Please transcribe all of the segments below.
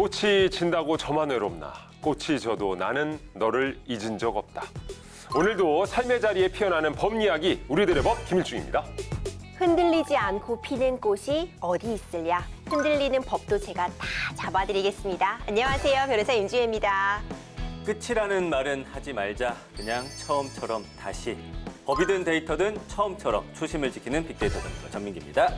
꽃이 진다고 저만 외롭나. 꽃이 져도 나는 너를 잊은 적 없다. 오늘도 삶의 자리에 피어나는 법 이야기, 우리들의 법 김일중입니다. 흔들리지 않고 피는 꽃이 어디 있을랴. 흔들리는 법도 제가 다 잡아드리겠습니다. 안녕하세요. 변호사 윤주혜입니다. 끝이라는 말은 하지 말자. 그냥 처음처럼 다시. 법이든 데이터든 처음처럼 초심을 지키는 빅데이터 전문가 전민기입니다.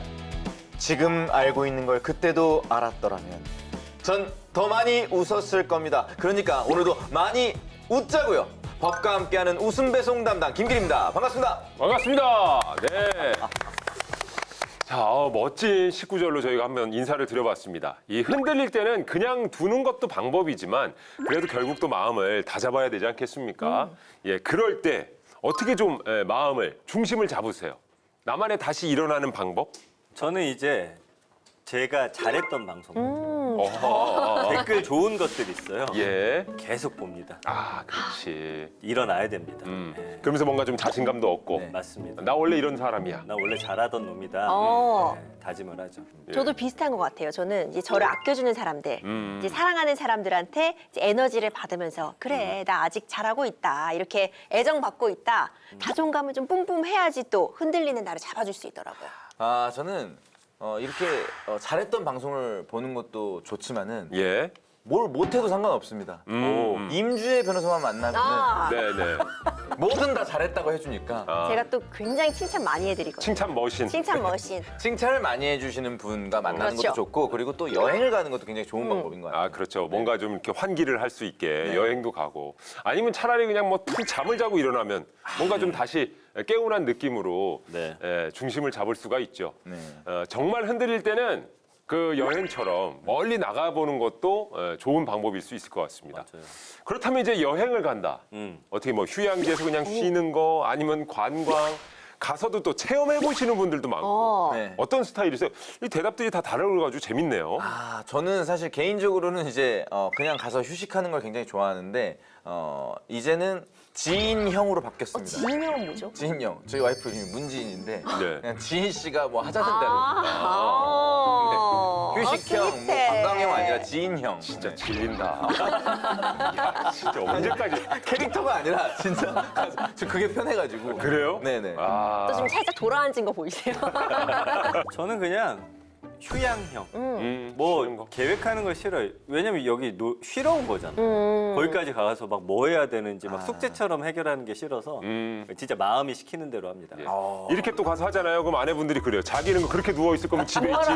지금 알고 있는 걸 그때도 알았더라면 전 더 많이 웃었을 겁니다. 그러니까 오늘도 많이 웃자고요. 법과 함께하는 웃음 배송 담당 김길입니다. 반갑습니다. 반갑습니다. 네. 자, 멋진 19절로 저희가 한번 인사를 드려봤습니다. 이 흔들릴 때는 그냥 두는 것도 방법이지만 그래도 결국 또 마음을 다잡아야 되지 않겠습니까? 예, 그럴 때 어떻게 좀 마음을, 중심을 잡으세요? 나만의 다시 일어나는 방법? 저는 이제 제가 잘했던 방송 어허. 댓글 좋은 것들 있어요. 예. 계속 봅니다. 아, 그렇지. 일어나야 됩니다. 그러면서 뭔가 좀 자신감도 얻고. 네, 맞습니다. 나 원래 이런 사람이야. 나 원래 잘하던 놈이다. 다짐을 하죠. 저도 비슷한 것 같아요. 저는 이제 저를 아껴주는 사람들, 이제 사랑하는 사람들한테 이제 에너지를 받으면서 그래, 나 아직 잘하고 있다. 이렇게 애정받고 있다. 자존감을 좀 뿜뿜해야지 또 흔들리는 나를 잡아줄 수 있더라고요. 아, 저는 이렇게 잘했던 방송을 보는 것도 좋지만은 예. 뭘 못해도 상관없습니다. 임주혜 변호사만 만나면 네네. 뭐든 다 잘했다고 해주니까 제가 또 굉장히 칭찬 많이 해드리거든요. 칭찬 머신. 칭찬 머신. 칭찬을 많이 해주시는 분과 만나는 그렇죠. 것도 좋고 그리고 또 여행을 가는 것도 굉장히 좋은 방법인 것 같아요. 아, 그렇죠. 뭔가 좀 이렇게 환기를 할 수 있게 여행도 가고. 아니면 차라리 그냥 뭐 푹 잠을 자고 일어나면 뭔가 좀 다시 개운한 느낌으로 네. 중심을 잡을 수가 있죠. 네. 정말 흔들릴 때는 그 여행처럼 멀리 나가보는 것도 좋은 방법일 수 있을 것 같습니다. 맞아요. 그렇다면 이제 여행을 간다. 어떻게 뭐 휴양지에서 그냥 쉬는 거 아니면 관광 가서도 또 체험해 보시는 분들도 많고 네. 어떤 스타일이세요? 이 대답들이 다 다르가지고 재밌네요. 아, 저는 사실 개인적으로는 이제 그냥 가서 휴식하는 걸 굉장히 좋아하는데 이제는 지인형으로 바뀌었습니다. 지인형은 뭐죠? 지인형. 저희 와이프 이름이 문지인인데 네. 그냥 지인 씨가 뭐 하자는 대로 휴식형, 뭐 스윗해. 관광형 아니라 지인형. 진짜 질린다. 야, 진짜 언제까지? 캐릭터가 아니라 진짜 가서 저 그게 편해가지고. 그래요? 네네. 아, 또 지금 살짝 돌아앉은 거 보이세요? 저는 그냥 휴양형. 쉬는 뭐 거. 계획하는 걸 싫어요. 왜냐면 여기 쉬러 온 거잖아. 거기까지 가서 막 뭐 해야 되는지 막 숙제처럼 해결하는 게 싫어서 진짜 마음이 시키는 대로 합니다. 예. 이렇게 또 가서 하잖아요. 그럼 아내분들이 그래요. 자기는 그렇게 누워 있을 거면 집에 있지.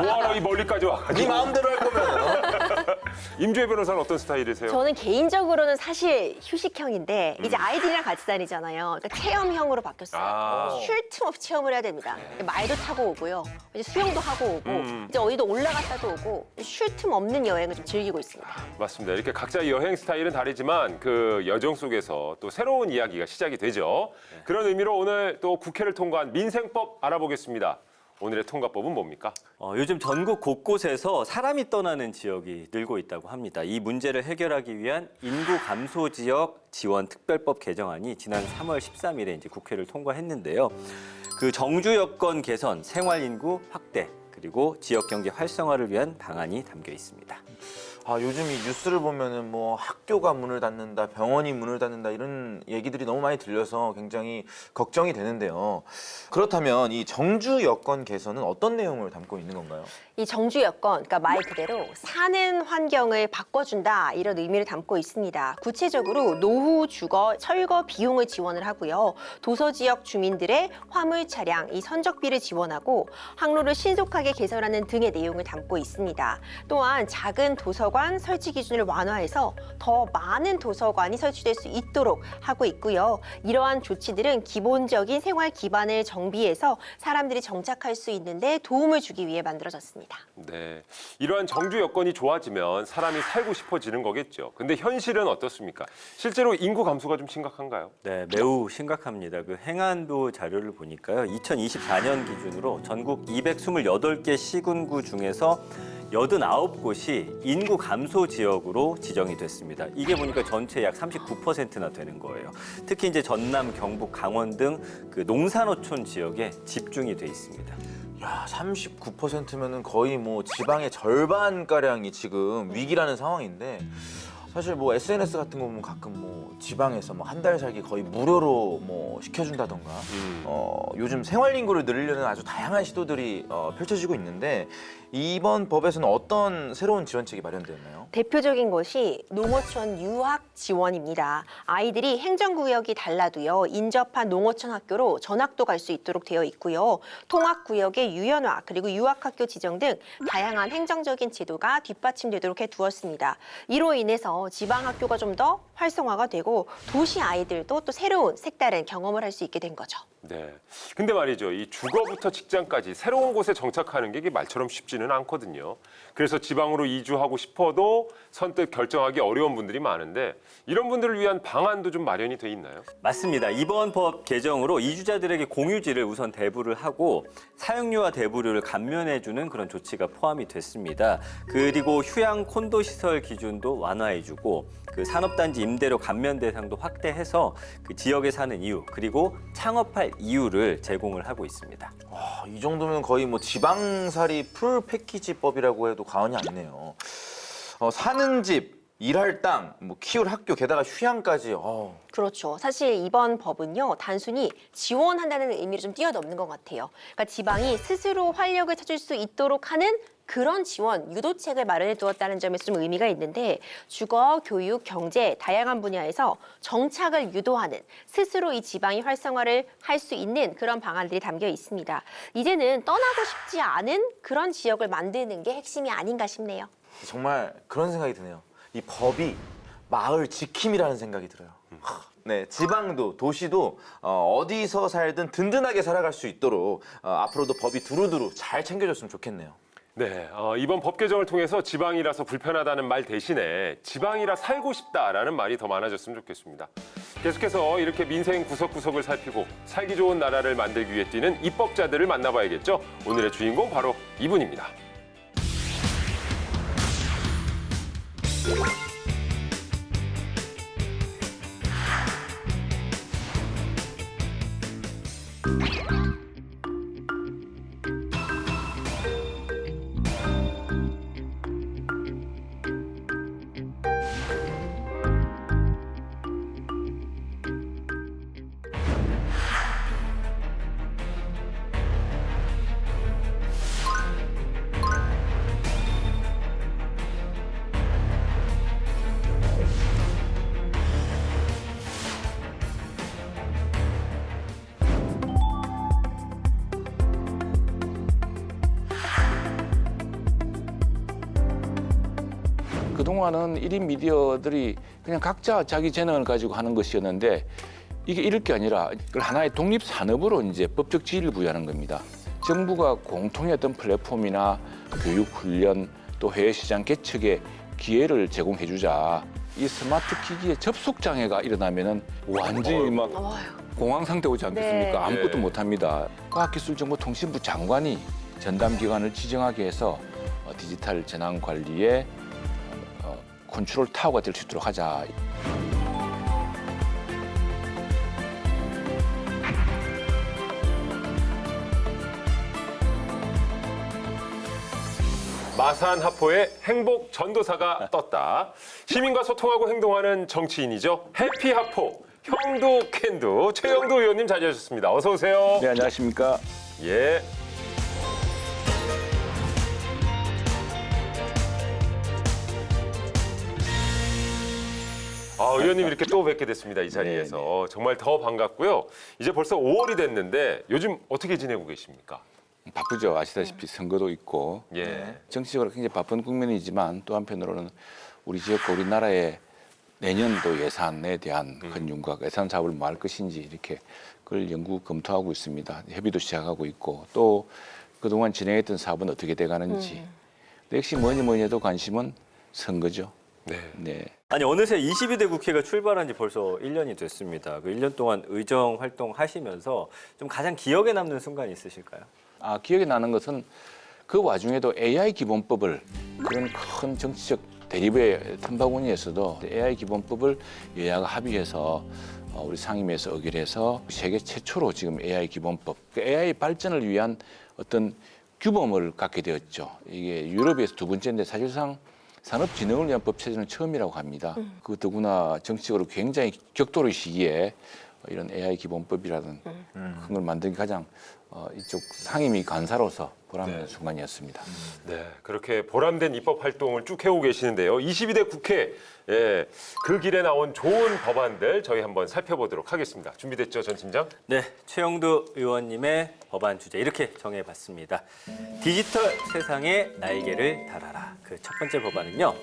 뭐하러 이 멀리까지 네 와가지고. 마음대로 할 거면 임주혜 변호사는 어떤 스타일이세요? 저는 개인적으로는 사실 휴식형인데 이제 아이들이랑 같이 다니잖아요. 그러니까 체험형으로 바뀌었어요. 아. 쉴 틈 없이 체험을 해야 됩니다. 말도 타고 오고요. 이제 수영도 하고 오고 이제 어디도 올라갔다도 오고 쉴 틈 없는 여행을 좀 즐기고 있습니다. 맞습니다. 이렇게 각자의 여행 스타일은 다르지만 그 여정 속에서 또 새로운 이야기가 시작이 되죠. 그런 의미로 오늘 또 국회를 통과한 민생법 알아보겠습니다. 오늘의 통과법은 뭡니까? 요즘 전국 곳곳에서 사람이 떠나는 지역이 늘고 있다고 합니다. 이 문제를 해결하기 위한 인구 감소 지역 지원 특별법 개정안이 지난 3월 13일에 이제 국회를 통과했는데요. 그 정주 여건 개선, 생활 인구 확대, 그리고 지역 경제 활성화를 위한 방안이 담겨 있습니다. 아, 요즘 이 뉴스를 보면은 뭐 학교가 문을 닫는다, 병원이 문을 닫는다 이런 얘기들이 너무 많이 들려서 굉장히 걱정이 되는데요. 그렇다면 이 정주 여건 개선은 어떤 내용을 담고 있는 건가요? 이 정주 여건, 그러니까 말 그대로 사는 환경을 바꿔준다 이런 의미를 담고 있습니다. 구체적으로 노후, 주거, 철거 비용을 지원을 하고요. 도서 지역 주민들의 화물 차량, 이 선적비를 지원하고 항로를 신속하게 개설하는 등의 내용을 담고 있습니다. 또한 작은 도서관 설치 기준을 완화해서 더 많은 도서관이 설치될 수 있도록 하고 있고요. 이러한 조치들은 기본적인 생활 기반을 정비해서 사람들이 정착할 수 있는데 도움을 주기 위해 만들어졌습니다. 네, 이러한 정주 여건이 좋아지면 사람이 살고 싶어지는 거겠죠. 근데 현실은 어떻습니까? 실제로 인구 감소가 좀 심각한가요? 네, 매우 심각합니다. 그 행안부 자료를 보니까요. 2024년 기준으로 전국 228개 시군구 중에서 89곳이 인구 감소 지역으로 지정이 됐습니다. 이게 보니까 전체 약 39%나 되는 거예요. 특히 이제 전남, 경북, 강원 등 그 농산어촌 지역에 집중이 돼 있습니다. 야, 39%면은 거의 뭐 지방의 절반 가량이 지금 위기라는 상황인데 사실 뭐 SNS 같은 거 보면 가끔 뭐 지방에서 뭐 한 달 살기 거의 무료로 뭐 시켜준다던가 요즘 생활 인구를 늘리려는 아주 다양한 시도들이 펼쳐지고 있는데 이번 법에서는 어떤 새로운 지원책이 마련되었나요? 대표적인 것이 농어촌 유학 지원입니다. 아이들이 행정구역이 달라도요, 인접한 농어촌 학교로 전학도 갈 수 있도록 되어 있고요. 통학구역의 유연화, 그리고 유학학교 지정 등 다양한 행정적인 제도가 뒷받침되도록 해두었습니다. 이로 인해서 지방학교가 좀 더 활성화가 되고 도시 아이들도 또 새로운 색다른 경험을 할 수 있게 된 거죠. 네. 근데 말이죠. 이 주거부터 직장까지 새로운 곳에 정착하는 게 이게 말처럼 쉽지는 않거든요. 그래서 지방으로 이주하고 싶어도 선뜻 결정하기 어려운 분들이 많은데 이런 분들을 위한 방안도 좀 마련이 돼 있나요? 맞습니다. 이번 법 개정으로 이주자들에게 공유지를 우선 대부를 하고 사용료와 대부료를 감면해주는 그런 조치가 포함이 됐습니다. 그리고 휴양 콘도 시설 기준도 완화해주고 그 산업단지 임대료 감면 대상도 확대해서 그 지역에 사는 이유 그리고 창업할 이유를 제공을 하고 있습니다. 와, 이 정도면 거의 뭐 지방살이 풀 패키지법이라고 해도 과언이 아니네요. 사는 집, 일할 땅, 뭐 키울 학교, 게다가 휴양까지. 그렇죠. 사실 이번 법은요, 단순히 지원한다는 의미를 좀 뛰어넘는 것 같아요. 그러니까 지방이 스스로 활력을 찾을 수 있도록 하는 그런 지원, 유도책을 마련해 두었다는 점에서 좀 의미가 있는데 주거, 교육, 경제 다양한 분야에서 정착을 유도하는 스스로 이 지방이 활성화를 할 수 있는 그런 방안들이 담겨 있습니다. 이제는 떠나고 싶지 않은 그런 지역을 만드는 게 핵심이 아닌가 싶네요. 정말 그런 생각이 드네요. 이 법이 마을 지킴이라는 생각이 들어요. 네, 지방도 도시도 어디서 살든 든든하게 살아갈 수 있도록 앞으로도 법이 두루두루 잘 챙겨줬으면 좋겠네요. 네, 이번 법 개정을 통해서 지방이라서 불편하다는 말 대신에 지방이라 살고 싶다라는 말이 더 많아졌으면 좋겠습니다. 계속해서 이렇게 민생 구석구석을 살피고 살기 좋은 나라를 만들기 위해 뛰는 입법자들을 만나봐야겠죠. 오늘의 주인공 바로 이분입니다. 그동안은 1인 미디어들이 그냥 각자 자기 재능을 가지고 하는 것이었는데 이게 이럴 게 아니라 그걸 하나의 독립 산업으로 이제 법적 지위를 부여하는 겁니다. 정부가 공통의 어떤 플랫폼이나 교육 훈련 또 해외 시장 개척에 기회를 제공해 주자. 이 스마트 기기에 접속 장애가 일어나면은 완전히 막 공황 상태 오지 않겠습니까? 네. 아무것도 네. 못 합니다. 과학기술정보통신부 장관이 전담 기관을 지정하게 해서 디지털 재난 관리에 컨트롤 타워가 될 수 있도록 하자. 마산하포의 행복 전도사가 떴다. 시민과 소통하고 행동하는 정치인이죠. 해피하포 형도 캔도 최영도 의원님 자리하셨습니다. 어서 오세요. 네, 안녕하십니까? 예. 의원님 이렇게 또 뵙게 됐습니다. 이 자리에서. 정말 더 반갑고요. 이제 벌써 5월이 됐는데 요즘 어떻게 지내고 계십니까? 바쁘죠. 아시다시피 선거도 있고 예. 정치적으로 굉장히 바쁜 국면이지만 또 한편으로는 우리 지역과 우리나라의 내년도 예산에 대한 큰 윤곽, 예산 사업을 뭐 할 것인지 이렇게 그걸 연구 검토하고 있습니다. 협의도 시작하고 있고 또 그동안 진행했던 사업은 어떻게 돼가는지. 근데 역시 뭐니 해도 관심은 선거죠. 네. 아니 어느새 22대 국회가 출발한 지 벌써 1년이 됐습니다. 그 1년 동안 의정 활동하시면서 좀 가장 기억에 남는 순간이 있으실까요? 기억에 나는 것은 그 와중에도 AI 기본법을 그런 큰 정치적 대립의 틈바구니에서도 AI 기본법을 여야가 합의해서 우리 상임위에서 의결해서 세계 최초로 지금 AI 기본법, AI 발전을 위한 어떤 규범을 갖게 되었죠. 이게 유럽에서 두 번째인데 사실상 산업진흥을 위한 법 체제는 처음이라고 합니다. 그 더구나 정치적으로 굉장히 격돌의 시기에 이런 AI 기본법이라는 큰 걸 만든 게 가장 이쪽 상임위 간사로서 보람된 순간이었습니다. 네, 그렇게 보람된 입법 활동을 쭉 해오고 계시는데요. 22대 국회, 예, 그 길에 나온 좋은 법안들 저희 한번 살펴보도록 하겠습니다. 준비됐죠, 전 팀장? 네, 최영두 의원님의 법안 주제 이렇게 정해봤습니다. 디지털 세상에 날개를 달아라. 그 첫 번째 법안은요.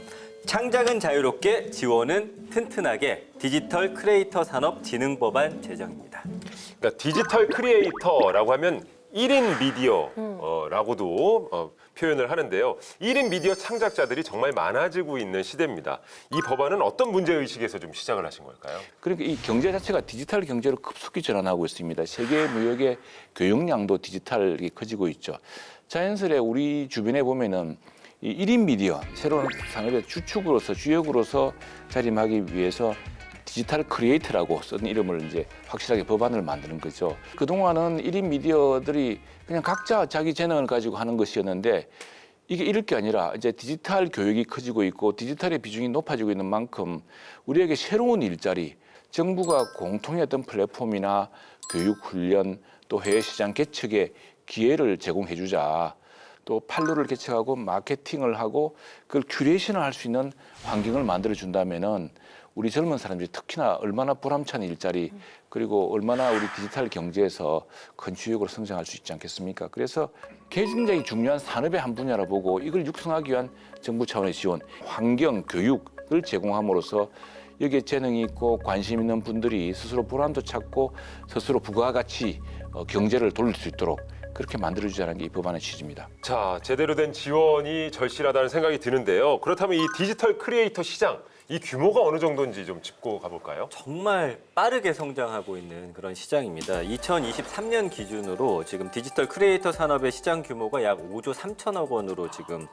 창작은 자유롭게, 지원은 튼튼하게 디지털 크리에이터 산업 진흥 법안 제정입니다. 그러니까 디지털 크리에이터라고 하면 1인 미디어라고도 표현을 하는데요. 1인 미디어 창작자들이 정말 많아지고 있는 시대입니다. 이 법안은 어떤 문제의식에서 좀 시작을 하신 걸까요? 그러니까 이 경제 자체가 디지털 경제로 급속히 전환하고 있습니다. 세계 무역의 교역량도 디지털이 커지고 있죠. 자연스레 우리 주변에 보면은 이 1인 미디어, 새로운 산업의 주축으로서 주역으로서 자림하기 위해서 디지털 크리에이터라고 쓴 이름을 이제 확실하게 법안을 만드는 거죠. 그동안은 1인 미디어들이 그냥 각자 자기 재능을 가지고 하는 것이었는데 이게 이럴 게 아니라 이제 디지털 교육이 커지고 있고 디지털의 비중이 높아지고 있는 만큼 우리에게 새로운 일자리, 정부가 공통의 어떤 플랫폼이나 교육 훈련 또 해외 시장 개척에 기회를 제공해 주자. 또 판로를 개척하고 마케팅을 하고 그걸 큐레이션을 할 수 있는 환경을 만들어 준다면은 우리 젊은 사람들이 특히나 얼마나 보람찬 일자리 그리고 얼마나 우리 디지털 경제에서 큰 주역으로 성장할 수 있지 않겠습니까? 그래서 굉장히 중요한 산업의 한 분야라 보고 이걸 육성하기 위한 정부 차원의 지원, 환경, 교육을 제공함으로써 여기에 재능이 있고 관심 있는 분들이 스스로 보람도 찾고 스스로 부가가치 경제를 돌릴 수 있도록 그렇게 만들어주자는 게 이 법안의 취지입니다. 자, 제대로 된 지원이 절실하다는 생각이 드는데요. 그렇다면 이 디지털 크리에이터 시장, 이 규모가 어느 정도인지 좀 짚고 가볼까요? 정말 빠르게 성장하고 있는 그런 시장입니다. 2023년 기준으로 지금 디지털 크리에이터 산업의 시장 규모가 약 5조 3천억 원으로 지금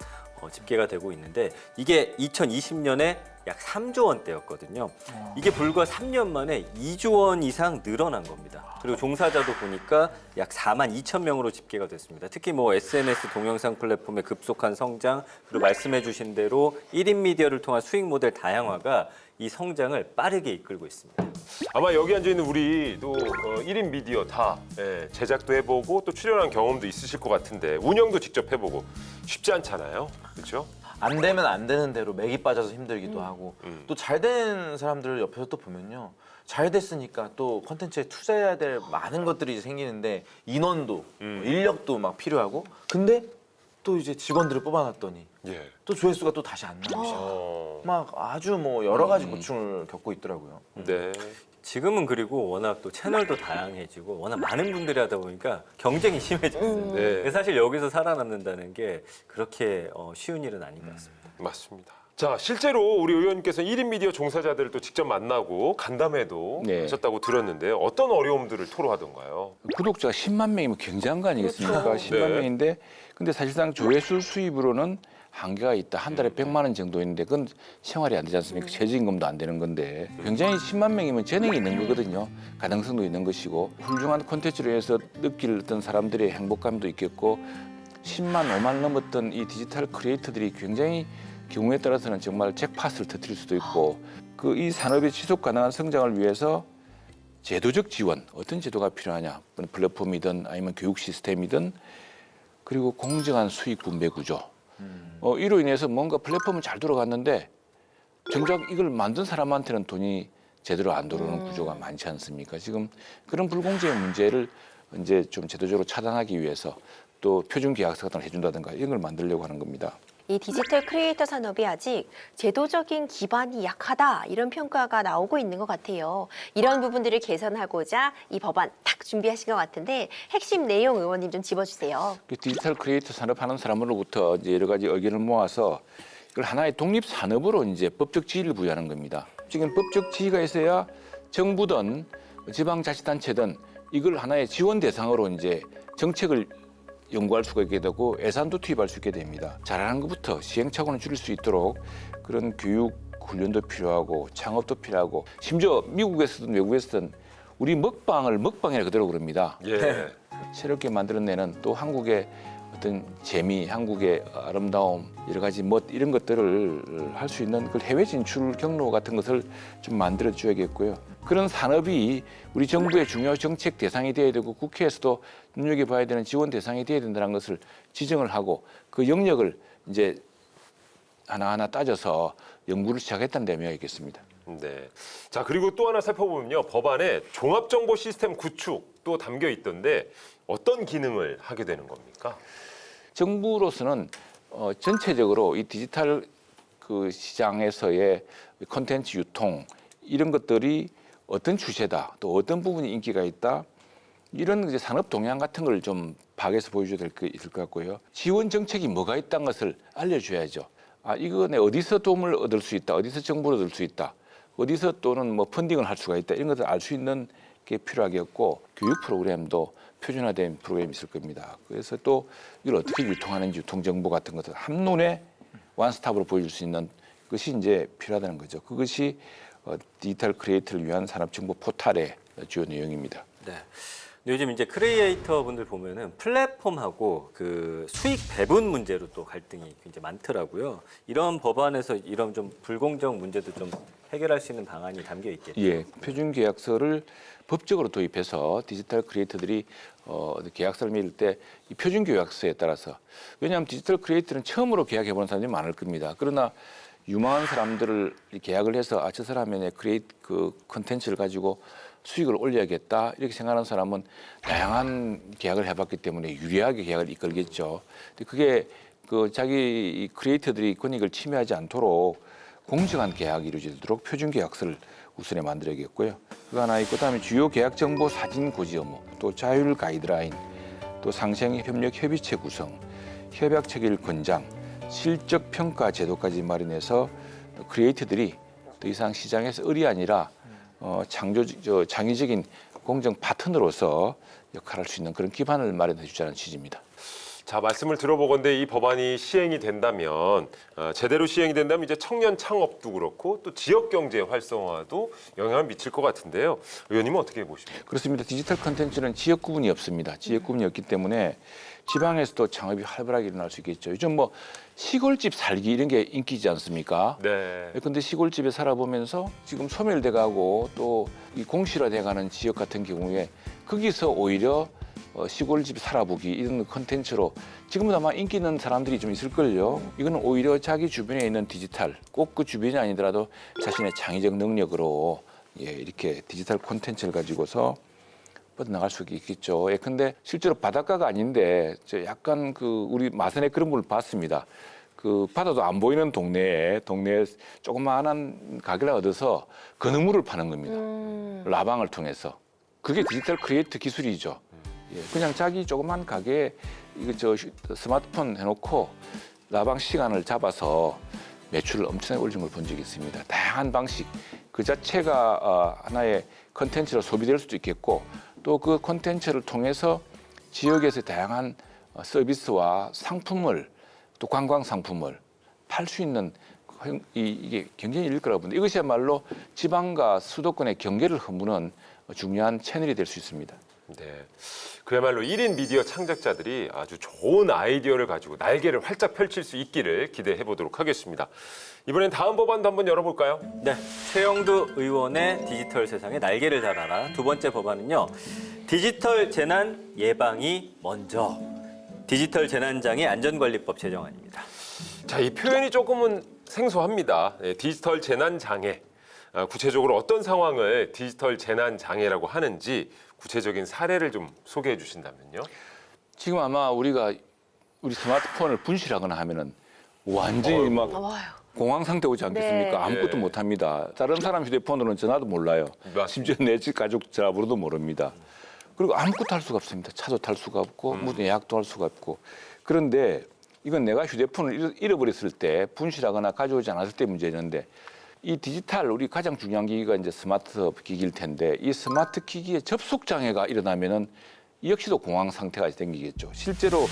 집계가 되고 있는데 이게 2020년에 약 3조 원대였거든요. 이게 불과 3년 만에 2조 원 이상 늘어난 겁니다. 그리고 종사자도 보니까 약 4만 2천 명으로 집계가 됐습니다. 특히 뭐 SNS 동영상 플랫폼의 급속한 성장, 그리고 말씀해 주신 대로 1인 미디어를 통한 수익 모델 다양화가 이 성장을 빠르게 이끌고 있습니다. 아마 여기 앉아있는 우리도 1인 미디어 다 제작도 해보고 또 출연한 경험도 있으실 것 같은데 운영도 직접 해보고 쉽지 않잖아요. 그렇죠? 안 되면 안 되는 대로 맥이 빠져서 힘들기도 하고 또 잘 된 사람들 옆에서 또 보면요. 잘 됐으니까 또 콘텐츠에 투자해야 될 많은 것들이 생기는데 인원도 인력도 막 필요하고 근데 또 이제 직원들을 뽑아놨더니 예. 또 조회수가 또 다시 안 나오시고 막 아주 뭐 여러 가지 고충을 겪고 있더라고요. 네. 지금은 그리고 워낙 또 채널도 다양해지고 워낙 많은 분들이 하다 보니까 경쟁이 심해졌어요. 네. 사실 여기서 살아남는다는 게 그렇게 쉬운 일은 아닌 것 같습니다. 맞습니다. 자, 실제로 우리 의원님께서 1인 미디어 종사자들을 또 직접 만나고 간담회도 네. 하셨다고 들었는데요. 어떤 어려움들을 토로하던가요? 구독자가 10만 명이면 굉장한 거 아니겠습니까? 그렇죠. 10만 네. 명인데 근데 사실상 조회수 수입으로는 한계가 있다. 한 달에 100만 원 정도 있는데 그건 생활이 안 되지 않습니까? 최저임금도 안 되는 건데 굉장히 10만 명이면 재능이 있는 거거든요. 가능성도 있는 것이고 훌륭한 콘텐츠로 해서 느낄 어떤 사람들의 행복감도 있겠고 10만, 5만 넘었던 이 디지털 크리에이터들이 굉장히 경우에 따라서는 정말 잭팟을 터뜨릴 수도 있고 그 이 산업의 지속 가능한 성장을 위해서 제도적 지원, 어떤 제도가 필요하냐, 플랫폼이든 아니면 교육 시스템이든 그리고 공정한 수익 분배 구조. 이로 인해서 뭔가 플랫폼은 잘 돌아갔는데 정작 이걸 만든 사람한테는 돈이 제대로 안 들어오는 구조가 많지 않습니까? 지금 그런 불공정의 문제를 이제 좀 제도적으로 차단하기 위해서 또 표준 계약서 같은 걸 해준다든가 이런 걸 만들려고 하는 겁니다. 이 디지털 크리에이터 산업이 아직 제도적인 기반이 약하다 이런 평가가 나오고 있는 것 같아요. 이런 부분들을 개선하고자 이 법안 딱 준비하신 것 같은데 핵심 내용 의원님 좀 짚어주세요. 그 디지털 크리에이터 산업 하는 사람으로부터 이제 여러 가지 의견을 모아서 이걸 하나의 독립 산업으로 이제 법적 지위를 부여하는 겁니다. 지금 법적 지위가 있어야 정부든 지방자치단체든 이걸 하나의 지원 대상으로 이제 정책을 연구할 수가 있게 되고 예산도 투입할 수 있게 됩니다. 잘하는 것부터 시행착오는 줄일 수 있도록 그런 교육 훈련도 필요하고 창업도 필요하고 심지어 미국에서든 외국에서든 우리 먹방을 먹방이라 그대로 그럽니다. 예. 새롭게 만들어내는 또 한국의 어떤 재미, 한국의 아름다움, 여러 가지 멋 이런 것들을 할 수 있는 그 해외 진출 경로 같은 것을 좀 만들어 줘야겠고요. 그런 산업이 우리 정부의 중요 정책 대상이 돼야 되고 국회에서도 눈여겨봐야 되는 지원 대상이 돼야 된다는 것을 지정을 하고 그 영역을 이제 하나하나 따져서 연구를 시작했다는 점이겠습니다. 네. 자, 그리고 또 하나 살펴보면요. 법안에 종합정보 시스템 구축도 담겨 있던데 어떤 기능을 하게 되는 겁니까? 정부로서는 전체적으로 이 디지털 그 시장에서의 콘텐츠 유통 이런 것들이 어떤 추세다, 또 어떤 부분이 인기가 있다, 이런 이제 산업 동향 같은 걸 좀 파악해서 보여줘야 될 것 같고요. 지원 정책이 뭐가 있다는 것을 알려줘야죠. 아, 이거 내 어디서 도움을 얻을 수 있다, 어디서 정보를 얻을 수 있다, 어디서 또는 뭐 펀딩을 할 수가 있다, 이런 것을 알 수 있는 게 필요하겠고 교육 프로그램도 표준화된 프로그램이 있을 겁니다. 그래서 또 이걸 어떻게 유통하는지 유통 정보 같은 것을 한눈에 원스톱으로 보여줄 수 있는 것이 이제 필요하다는 거죠. 그것이 디지털 크리에이터를 위한 산업정보 포탈의 주요 내용입니다. 네. 요즘 이제 크리에이터 분들 보면은 플랫폼하고 그 수익 배분 문제로 또 갈등이 굉장히 많더라고요. 이런 법안에서 이런 좀 불공정 문제도 좀 해결할 수 있는 방안이 담겨 있겠죠. 예, 표준 계약서를 법적으로 도입해서 디지털 크리에이터들이 계약서를 맺을 때 이 표준 계약서에 따라서, 왜냐하면 디지털 크리에이터는 처음으로 계약해보는 사람들이 많을 겁니다. 그러나 유망한 사람들을 계약을 해서 저 사람의 그 컨텐츠를 가지고 수익을 올려야겠다 이렇게 생각하는 사람은 다양한 계약을 해봤기 때문에 유리하게 계약을 이끌겠죠. 근데 그게 그 자기 크리에이터들이 권익을 침해하지 않도록 공정한 계약이 이루어지도록 표준 계약서를 우선에 만들어야겠고요. 그거 하나 있고, 그다음에 주요 계약 정보 사진 고지 의무, 또 자율 가이드라인, 또 상생 협력 협의체 구성, 협약 체결 권장, 실적 평가 제도까지 마련해서 크리에이터들이 더 이상 시장에서 을이 아니라 창의적인 공정 파트너로서 역할할 수 있는 그런 기반을 마련해 주자는 취지입니다. 자, 말씀을 들어보건대 이 법안이 시행이 된다면 제대로 시행이 된다면 이제 청년 창업도 그렇고 또 지역 경제 활성화도 영향을 미칠 것 같은데요. 의원님은 어떻게 보십니까? 그렇습니다. 디지털 콘텐츠는 지역 구분이 없습니다. 지역 구분이 없기 때문에 지방에서도 창업이 활발하게 일어날 수 있겠죠. 요즘 뭐 시골집 살기 이런 게 인기지 않습니까? 네. 근데 시골집에 살아보면서 지금 소멸돼가고 또 이 공실화돼가는 지역 같은 경우에 거기서 오히려 시골집 살아보기 이런 콘텐츠로 지금은 아마 인기 있는 사람들이 좀 있을걸요. 이거는 오히려 자기 주변에 있는 디지털, 꼭 그 주변이 아니더라도 자신의 창의적 능력으로 이렇게 디지털 콘텐츠를 가지고서 뻗어나갈 수 있겠죠. 근데 실제로 바닷가가 아닌데 저 약간 그 우리 마산에 그런 걸 봤습니다. 그 바다도 안 보이는 동네에 조그마한 가게를 얻어서 건어물을 파는 겁니다. 라방을 통해서. 그게 디지털 크리에이터 기술이죠. 그냥 자기 조그만 가게에 이거 스마트폰 해놓고 라방 시간을 잡아서 매출을 엄청나게 올린 걸 본 적이 있습니다. 다양한 방식, 그 자체가 하나의 컨텐츠로 소비될 수도 있겠고, 또 그 콘텐츠를 통해서 지역에서 다양한 서비스와 상품을, 또 관광 상품을 팔 수 있는 이게 경쟁이 일 거라고 보는데, 이것이야말로 지방과 수도권의 경계를 허무는 중요한 채널이 될 수 있습니다. 네. 그야말로 1인 미디어 창작자들이 아주 좋은 아이디어를 가지고 날개를 활짝 펼칠 수 있기를 기대해 보도록 하겠습니다. 이번엔 다음 법안도 한번 열어볼까요? 네, 최영두 의원의 디지털 세상에 날개를 달아라. 두 번째 법안은요, 디지털 재난 예방이 먼저. 디지털 재난장애 안전관리법 제정안입니다. 자, 이 표현이 조금은 생소합니다. 디지털 재난 장애. 구체적으로 어떤 상황을 디지털 재난 장애라고 하는지 구체적인 사례를 좀 소개해 주신다면요. 지금 아마 우리 스마트폰을 분실하거나 하면은 완전히 막 공황 상태 오지 않겠습니까? 네. 아무것도 못 합니다. 다른 사람 휴대폰으로는 전화도 몰라요. 맞습니다. 심지어 내 집 가족 전화번호도 모릅니다. 그리고 아무것도 할 수가 없습니다. 차도 탈 수가 없고 무슨 예약도 할 수가 없고. 그런데 이건 내가 휴대폰을 잃어버렸을 때, 분실하거나 가져오지 않았을 때 문제였는데, 이 디지털, 우리 가장 중요한 기기가 이제 스마트 기기일 텐데, 이 스마트 기기에 접속 장애가 일어나면은 이 역시도 공황 상태가 생기겠죠. 실제로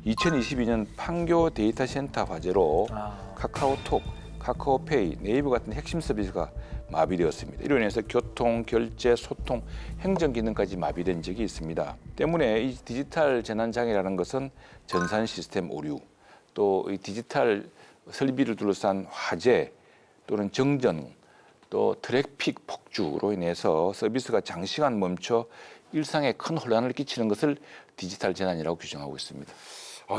2022년 판교 데이터 센터 화재로 카카오톡, 카카오페이, 네이버 같은 핵심 서비스가 마비되었습니다. 이로 인해서 교통, 결제, 소통, 행정 기능까지 마비된 적이 있습니다. 때문에 이 디지털 재난 장애라는 것은 전산 시스템 오류, 또 이 디지털 설비를 둘러싼 화재 또는 정전, 또 트래픽 폭주로 인해서 서비스가 장시간 멈춰 일상에 큰 혼란을 끼치는 것을 디지털 재난이라고 규정하고 있습니다.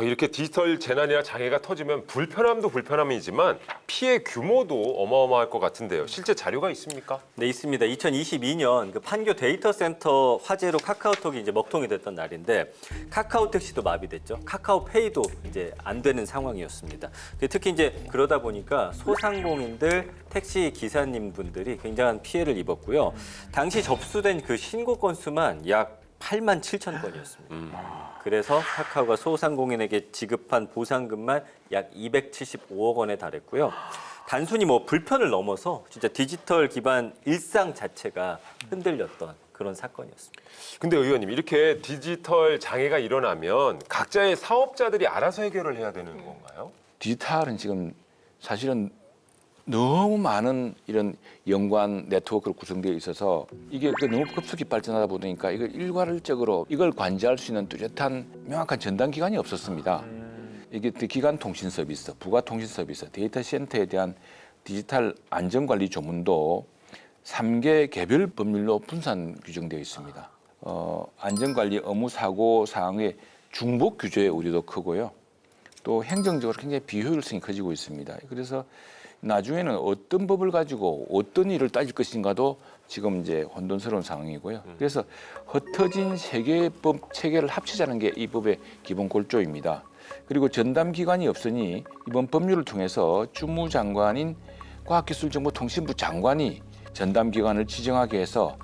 이렇게 디지털 재난이나 장애가 터지면 불편함도 불편함이지만 피해 규모도 어마어마할 것 같은데요. 실제 자료가 있습니까? 네, 있습니다. 2022년 그 판교 데이터 센터 화재로 카카오톡이 이제 먹통이 됐던 날인데 카카오 택시도 마비됐죠. 카카오페이도 이제 안 되는 상황이었습니다. 특히 이제 그러다 보니까 소상공인들, 택시 기사님 분들이 굉장한 피해를 입었고요. 당시 접수된 그 신고 건수만 약 8만 7천 건이었습니다. 그래서 카카오가 소상공인에게 지급한 보상금만 약 275억 원에 달했고요. 단순히 뭐 불편을 넘어서 진짜 디지털 기반 일상 자체가 흔들렸던 그런 사건이었습니다. 근데 의원님, 이렇게 디지털 장애가 일어나면 각자의 사업자들이 알아서 해결을 해야 되는 건가요? 디지털은 지금 사실은 너무 많은 이런 연관 네트워크로 구성되어 있어서 이게 너무 급속히 발전하다 보니까 이걸 일괄적으로 이걸 관제할 수 있는 뚜렷한 명확한 전담 기관이 없었습니다. 이게 기관 통신 서비스, 부가 통신 서비스, 데이터 센터에 대한 디지털 안전관리 조문도 3개 개별 법률로 분산 규정되어 있습니다. 안전관리 업무 사고 사항의 중복 규제의 우려도 크고요. 또 행정적으로 굉장히 비효율성이 커지고 있습니다. 그래서 나중에는 어떤 법을 가지고 어떤 일을 따질 것인가도 지금 이제 혼돈스러운 상황이고요. 그래서 흩어진 세 개의 법 체계를 합치자는 게 이 법의 기본 골조입니다. 그리고 전담 기관이 없으니 이번 법률을 통해서 주무장관인 과학기술정보통신부 장관이 전담 기관을 지정하게 해서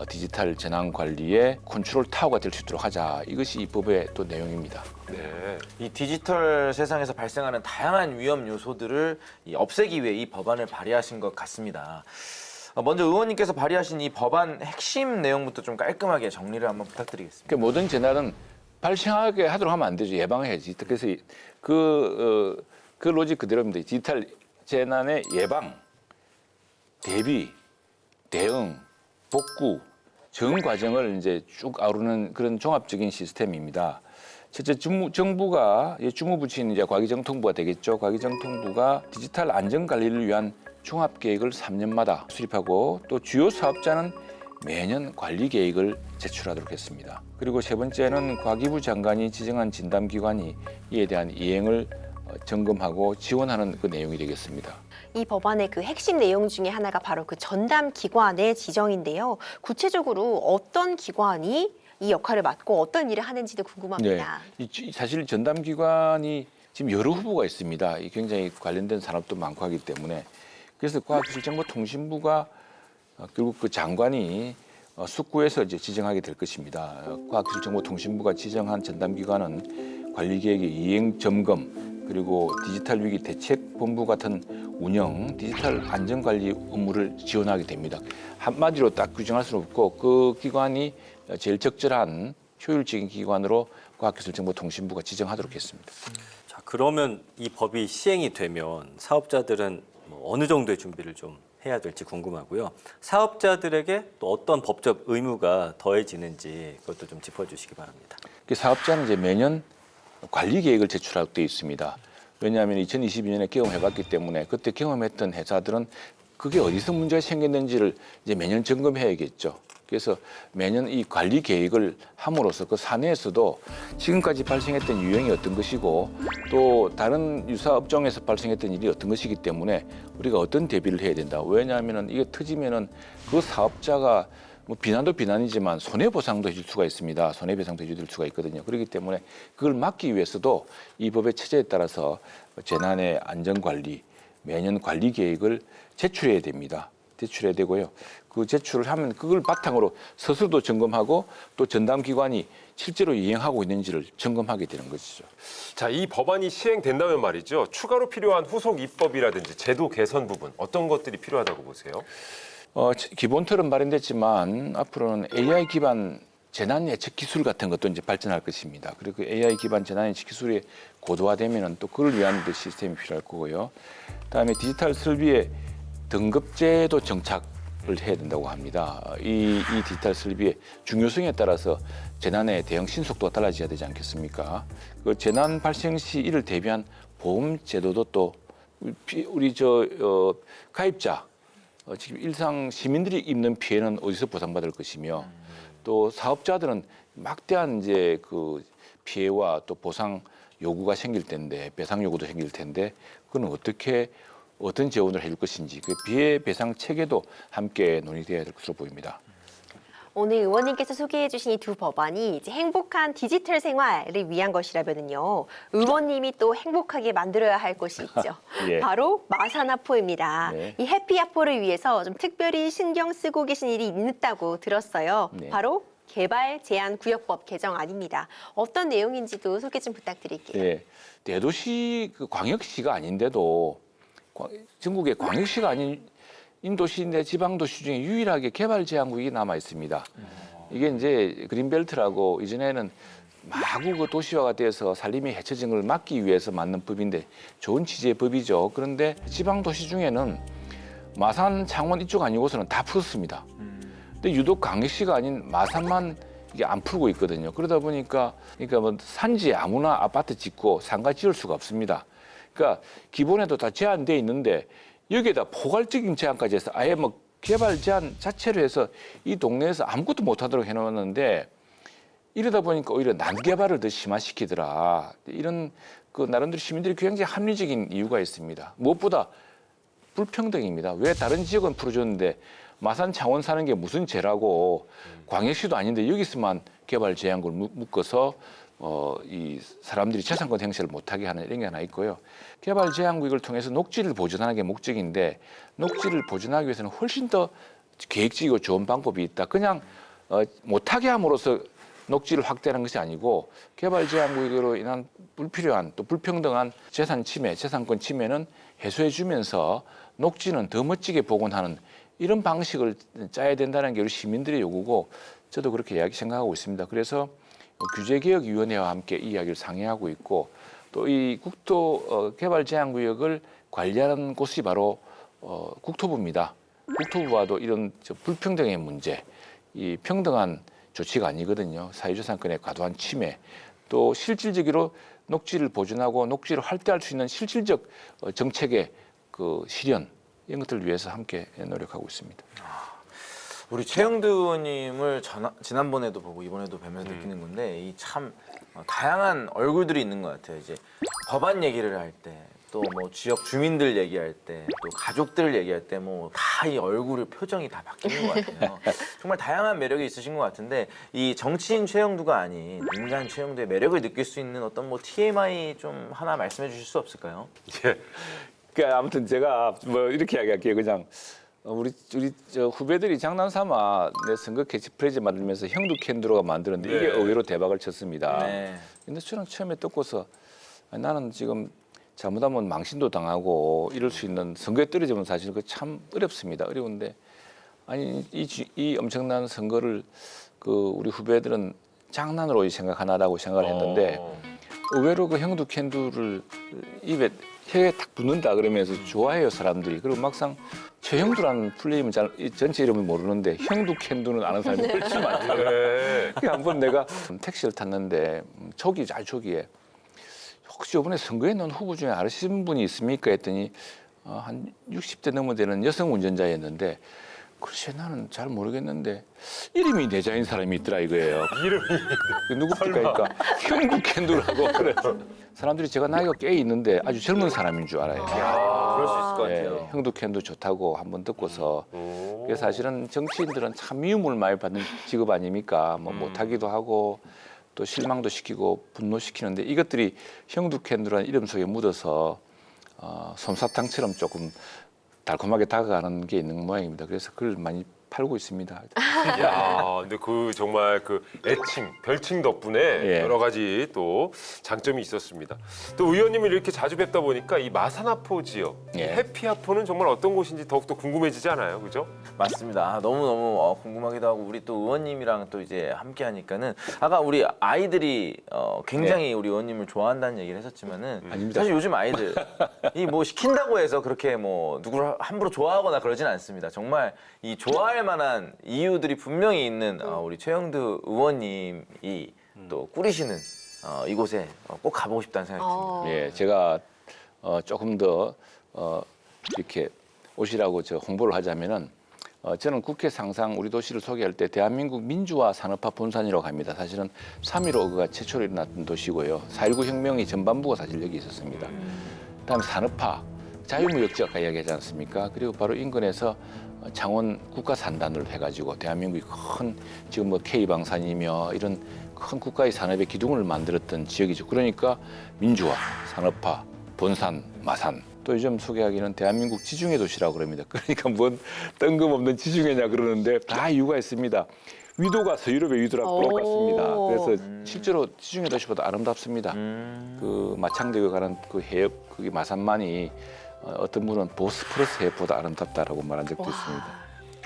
디지털 재난 관리의 컨트롤 타워가 될 수 있도록 하자. 이것이 이 법의 또 내용입니다. 네. 이 디지털 세상에서 발생하는 다양한 위험 요소들을 없애기 위해 이 법안을 발의하신 것 같습니다. 먼저 의원님께서 발의하신 이 법안 핵심 내용부터 좀 깔끔하게 정리를 한번 부탁드리겠습니다. 그 모든 재난은 발생하게 하도록 하면 안 되죠. 예방해야지. 그래서 그 로직 그대로입니다. 디지털 재난의 예방, 대비, 대응, 복구, 전 과정을 이제 쭉 아우르는 그런 종합적인 시스템입니다. 첫째, 정부가 주무부처인 이제 과기정통부가 되겠죠. 과기정통부가 디지털 안전 관리를 위한 종합 계획을 3년마다 수립하고 또 주요 사업자는 매년 관리 계획을 제출하도록 했습니다. 그리고 세 번째는 과기부 장관이 지정한 진담기관이 이에 대한 이행을 점검하고 지원하는 그 내용이 되겠습니다. 이 법안의 그 핵심 내용 중에 하나가 바로 그 전담 기관의 지정인데요. 구체적으로 어떤 기관이 이 역할을 맡고 어떤 일을 하는지도 궁금합니다. 네, 사실 전담 기관이 지금 여러 후보가 있습니다. 굉장히 관련된 산업도 많고 하기 때문에 그래서 과학기술정보통신부가 결국 그 장관이 숙고해서 이제 지정하게 될 것입니다. 과학기술정보통신부가 지정한 전담 기관은 관리계획의 이행 점검 그리고 디지털 위기 대책본부 같은 운영, 디지털 안전관리 업무를 지원하게 됩니다. 한마디로 딱 규정할 수는 없고 그 기관이 제일 적절한 효율적인 기관으로 과학기술정보통신부가 지정하도록 했습니다. 자, 그러면 이 법이 시행이 되면 사업자들은 뭐 어느 정도의 준비를 좀 해야 될지 궁금하고요. 사업자들에게 또 어떤 법적 의무가 더해지는지 그것도 좀 짚어주시기 바랍니다. 사업자는 이제 매년 관리 계획을 제출하도록 되어 있습니다. 왜냐하면 2022년에 경험해봤기 때문에 그때 경험했던 회사들은 그게 어디서 문제가 생겼는지를 이제 매년 점검해야겠죠. 그래서 매년 이 관리 계획을 함으로써 그 사내에서도 지금까지 발생했던 유형이 어떤 것이고 또 다른 유사 업종에서 발생했던 일이 어떤 것이기 때문에 우리가 어떤 대비를 해야 된다. 왜냐하면 이게 터지면은 그 사업자가 뭐 비난도 비난이지만 손해보상도 해줄 수가 있습니다. 손해배상도 해줄 수가 있거든요. 그렇기 때문에 그걸 막기 위해서도 이 법의 체제에 따라서 재난의 안전관리, 매년 관리 계획을 제출해야 됩니다. 제출해야 되고요. 그 제출을 하면 그걸 바탕으로 스스로도 점검하고 또 전담 기관이 실제로 이행하고 있는지를 점검하게 되는 것이죠. 자, 이 법안이 시행된다면 말이죠. 추가로 필요한 후속 입법이라든지 제도 개선 부분 어떤 것들이 필요하다고 보세요? 기본 틀은 마련됐지만 앞으로는 AI 기반 재난 예측 기술 같은 것도 이제 발전할 것입니다. 그리고 AI 기반 재난 예측 기술이 고도화되면은 또 그걸 위한 또 시스템이 필요할 거고요. 그다음에 디지털 설비의 등급제도 정착을 해야 된다고 합니다. 이 디지털 설비의 중요성에 따라서 재난의 대응 신속도가 달라져야 되지 않겠습니까? 그 재난 발생 시 이를 대비한 보험 제도도 또 우리 가입자 지금 일상 시민들이 입는 피해는 어디서 보상받을 것이며 또 사업자들은 막대한 이제 그 피해와 또 보상 요구가 생길 텐데 배상 요구도 생길 텐데 그건 어떤 지원을 해줄 것인지 그 피해 배상 체계도 함께 논의돼야 될 것으로 보입니다. 오늘 의원님께서 소개해 주신 이 두 법안이 이제 행복한 디지털 생활을 위한 것이라면요. 의원님이 또 행복하게 만들어야 할 것이 있죠. 예. 바로 마산아포입니다. 네. 이 해피아포를 위해서 좀 특별히 신경 쓰고 계신 일이 있다고 들었어요. 네. 바로 개발 제한 구역법 개정안입니다. 어떤 내용인지도 소개 좀 부탁드릴게요. 네, 대도시 그 광역시가 아닌데도 전국의 광역시가 아닌 인도시인데 지방도시 중에 유일하게 개발 제한 구역이 남아 있습니다. 이게 이제 그린벨트라고 이전에는 마구 그 도시화가 돼서 살림이 해쳐진 걸 막기 위해서 만든 법인데 좋은 취지의 법이죠. 그런데 지방도시 중에는 마산, 창원 이쪽 아니고서는 다 풀었습니다. 근데 유독 광역시가 아닌 마산만 이게 안 풀고 있거든요. 그러다 보니까 그러니까 뭐 산지에 아무나 아파트 짓고 상가 지을 수가 없습니다. 그러니까 기본에도 다 제한돼 있는데 여기에다 포괄적인 제한까지 해서 아예 뭐 개발 제한 자체로 해서 이 동네에서 아무것도 못하도록 해놓았는데 이러다 보니까 오히려 난개발을 더 심화시키더라. 이런 그 나름대로 시민들이 굉장히 합리적인 이유가 있습니다. 무엇보다 불평등입니다. 왜 다른 지역은 풀어줬는데 마산 창원 사는 게 무슨 죄라고 광역시도 아닌데 여기서만 개발 제한을 묶어서 이 사람들이 재산권 행사를 못하게 하는 이런 게 하나 있고요. 개발 제한 구역을 통해서 녹지를 보존하는 게 목적인데 녹지를 보존하기 위해서는 훨씬 더 계획적이고 좋은 방법이 있다. 그냥 못하게 함으로써 녹지를 확대하는 것이 아니고 개발 제한 구역으로 인한 불필요한 또 불평등한 재산 침해, 재산권 침해는 해소해 주면서 녹지는 더 멋지게 복원하는 이런 방식을 짜야 된다는 게 우리 시민들의 요구고 저도 그렇게 생각하고 있습니다. 그래서 규제개혁위원회와 함께 이 이야기를 상의하고 있고 또 이 국토 개발 제한 구역을 관리하는 곳이 바로 국토부입니다. 국토부와도 이런 불평등의 문제, 이 평등한 조치가 아니거든요. 사유재산권의 과도한 침해, 또 실질적으로 녹지를 보존하고 녹지를 활대할 수 있는 실질적 정책의 그 실현 이런 것들을 위해서 함께 노력하고 있습니다. 우리 최영두 의원님을 지난번에도 보고 이번에도 뵈면서 느끼는 건데 이 참 다양한 얼굴들이 있는 것 같아요. 이제 법안 얘기를 할 때, 또 뭐 지역 주민들 얘기할 때, 또 가족들 얘기할 때 뭐 다 이 얼굴의 표정이 다 바뀌는 것 같아요. 정말 다양한 매력이 있으신 것 같은데 이 정치인 최영두가 아닌 인간 최영두의 매력을 느낄 수 있는 어떤 뭐 TMI 좀 하나 말씀해 주실 수 없을까요? 예. 그러니까 아무튼 제가 뭐 이렇게 이야기할게요. 그냥 우리 저 후배들이 장난삼아 내 선거 캐치프레이즈 만들면서 형두 캔두로가 만들었는데 이게 의외로 대박을 쳤습니다. 네. 근데 저는 처음에 듣고서 나는 지금 잘못하면 망신도 당하고 이럴 수 있는 선거에 떨어지면 사실 그 참 어렵습니다. 어려운데 아니 이 엄청난 선거를 그 우리 후배들은 장난으로 생각하나라고 생각을 했는데 의외로 그 형두 캔두를 입에 혀에 탁 붙는다 그러면서 좋아해요 사람들이. 그리고 막상 최형두라는 풀네임은 전체 이름을 모르는데 형두 캔두는 아는 사람이 훨씬 많더라고요. 한번 내가 택시를 탔는데 초기에 혹시 이번에 선거에 넣은 후보 중에 아시는 분이 있습니까 했더니 한 60대 넘어 되는 여성 운전자였는데 글쎄 나는 잘 모르겠는데 이름이 내자인 사람이 있더라 이거예요. 이름이 누굽니까? 그러니까 형두 캔두라고 그래서 사람들이 제가 나이가 꽤 있는데 아주 젊은 사람인 줄 알아요. 그럴 수 있을 것 같아요. 예, 형두 캔두 좋다고 한번 듣고서 그래서 사실은 정치인들은 참 미움을 많이 받는 직업 아닙니까? 뭐 못하기도 하고 또 실망도 시키고 분노시키는데 이것들이 형두 캔두라는 이름 속에 묻어서 솜사탕처럼 조금 달콤하게 다가가는 게 있는 모양입니다. 그래서 그걸 많이 팔고 있습니다. 야, 근데 그 정말 그 애칭, 별칭 덕분에 예. 여러 가지 또 장점이 있었습니다. 또 의원님을 이렇게 자주 뵙다 보니까 이 마산하포 지역, 이 예. 해피하포는 정말 어떤 곳인지 더욱더 궁금해지지 않아요, 그죠? 맞습니다. 너무너무 궁금하기도 하고 우리 또 의원님이랑 또 이제 함께 하니까는 아까 우리 아이들이 굉장히 우리 의원님을 좋아한다는 얘기를 했었지만은 아닙니다. 사실 요즘 아이들이 뭐 시킨다고 해서 그렇게 뭐 누구를 함부로 좋아하거나 그러진 않습니다. 정말 이 좋아할 만한 이유들이 분명히 있는 우리 최영두 의원님이 또 꾸리시는 이곳에 꼭 가보고 싶다는 생각이 듭니다. 예, 제가 조금 더 이렇게 오시라고 저 홍보를 하자면은 저는 국회 상상 우리 도시를 소개할 때 대한민국 민주화 산업화 본산이라고 합니다. 사실은 3.15가 최초로 일어났던 도시고요. 4.19 혁명의 전반부가 사실 여기 있었습니다. 그다음에 산업화, 자유무역지 아까 이야기하지 않습니까? 그리고 바로 인근에서 창원 국가산단을 해가지고 대한민국이 큰 지금 뭐 K방산이며 이런 큰 국가의 산업의 기둥을 만들었던 지역이죠. 그러니까 민주화, 산업화, 본산, 마산. 또 요즘 소개하기는 대한민국 지중해 도시라고 그럽니다. 그러니까 뭔 뜬금없는 지중해냐 그러는데 다 이유가 있습니다. 위도가 서유럽의 위도랑 똑같습니다. 그래서 실제로 지중해 도시보다 아름답습니다. 그 마창대교 가는 그 해협, 그게 마산만이 어떤 분은 보스포러스 해협보다 아름답다라고 말한 적도 있습니다.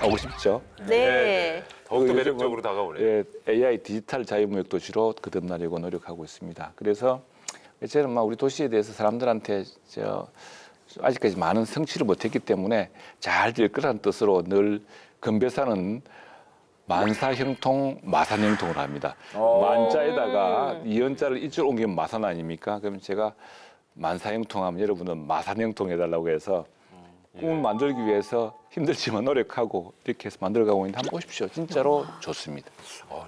오고 싶죠? 네. 더욱더 그 매력적으로 요즘은, 다가오네요. 예, AI 디지털 자유무역 도시로 거듭나려고 노력하고 있습니다. 그래서 저는 막 우리 도시에 대해서 사람들한테 아직까지 많은 성취를 못했기 때문에 잘 될 거라는 뜻으로 늘 건배사는 만사형통, 마산형통을 합니다. 만자에다가 이연자를 이쪽으로 옮기면 마산 아닙니까? 그럼 제가 만사형통하면 여러분은 마산형통 해달라고 해서 꿈을 만들기 위해서 힘들지만 노력하고 이렇게 해서 만들어가고 있는데 한번 보십시오. 진짜로 좋습니다.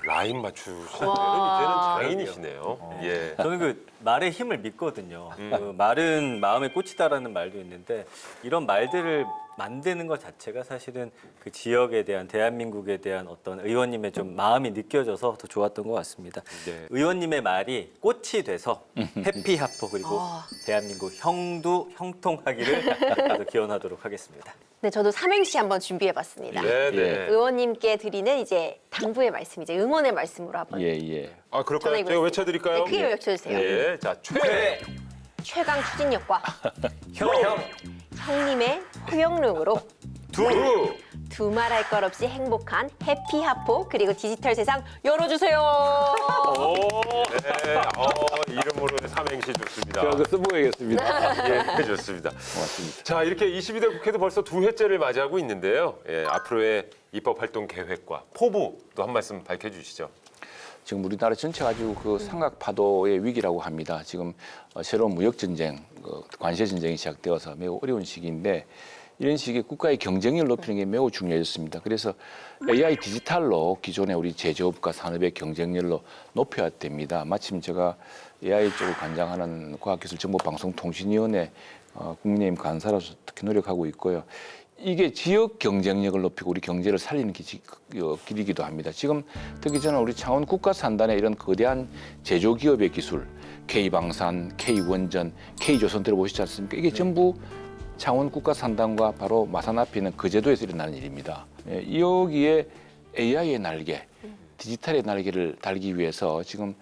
라인 맞추시는 데는 이제는 장인이시네요. 예. 저는 그 말의 힘을 믿거든요. 그 말은 마음에 꽂히다라는 말도 있는데 이런 말들을 만드는 것 자체가 사실은 그 지역에 대한 대한민국에 대한 어떤 의원님의 좀 마음이 느껴져서 더 좋았던 것 같습니다. 네. 의원님의 말이 꽃이 돼서 해피하포 그리고 대한민국 형통하기를 저도 기원하도록 하겠습니다. 네, 저도 삼행시 한번 준비해봤습니다. 네, 네. 예. 의원님께 드리는 이제 당부의 말씀, 이제 응원의 말씀으로 한번. 예, 예. 아, 그럴까요? 전해드리겠습니다. 제가 외쳐드릴까요? 네, 크게 외쳐주세요. 예. 자, 최강 추진력과 형! 형님의 호영능으로 두! 두말할 것 없이 행복한 해피하포 그리고 디지털 세상 열어주세요. 오, 네. 이름으로 삼행시 좋습니다. 제가 그 써보겠습니다. 예, 좋습니다. 고맙습니다. 자, 이렇게 22대 국회도 벌써 두 회째를 맞이하고 있는데요. 예, 앞으로의 입법 활동 계획과 포부도 한 말씀 밝혀주시죠. 지금 우리나라 전체 가지고 그 삼각파도의 위기라고 합니다. 지금 새로운 무역 전쟁, 관세 전쟁이 시작되어서 매우 어려운 시기인데 이런 시기에 국가의 경쟁력을 높이는 게 매우 중요해졌습니다. 그래서 AI 디지털로 기존의 우리 제조업과 산업의 경쟁력을 높여야 됩니다. 마침 제가 AI 쪽을 관장하는 과학기술정보방송통신위원회 국민의힘 간사로서 특히 노력하고 있고요. 이게 지역 경쟁력을 높이고 우리 경제를 살리는 길이기도 합니다. 지금 특히 저는 우리 창원 국가산단의 이런 거대한 제조기업의 기술, K방산, K원전, K조선 들어보시지 않습니까? 이게 전부 창원 국가산단과 바로 마산 앞에 있는 거제도에서 일어나는 일입니다. 여기에 AI의 날개, 디지털의 날개를 달기 위해서 지금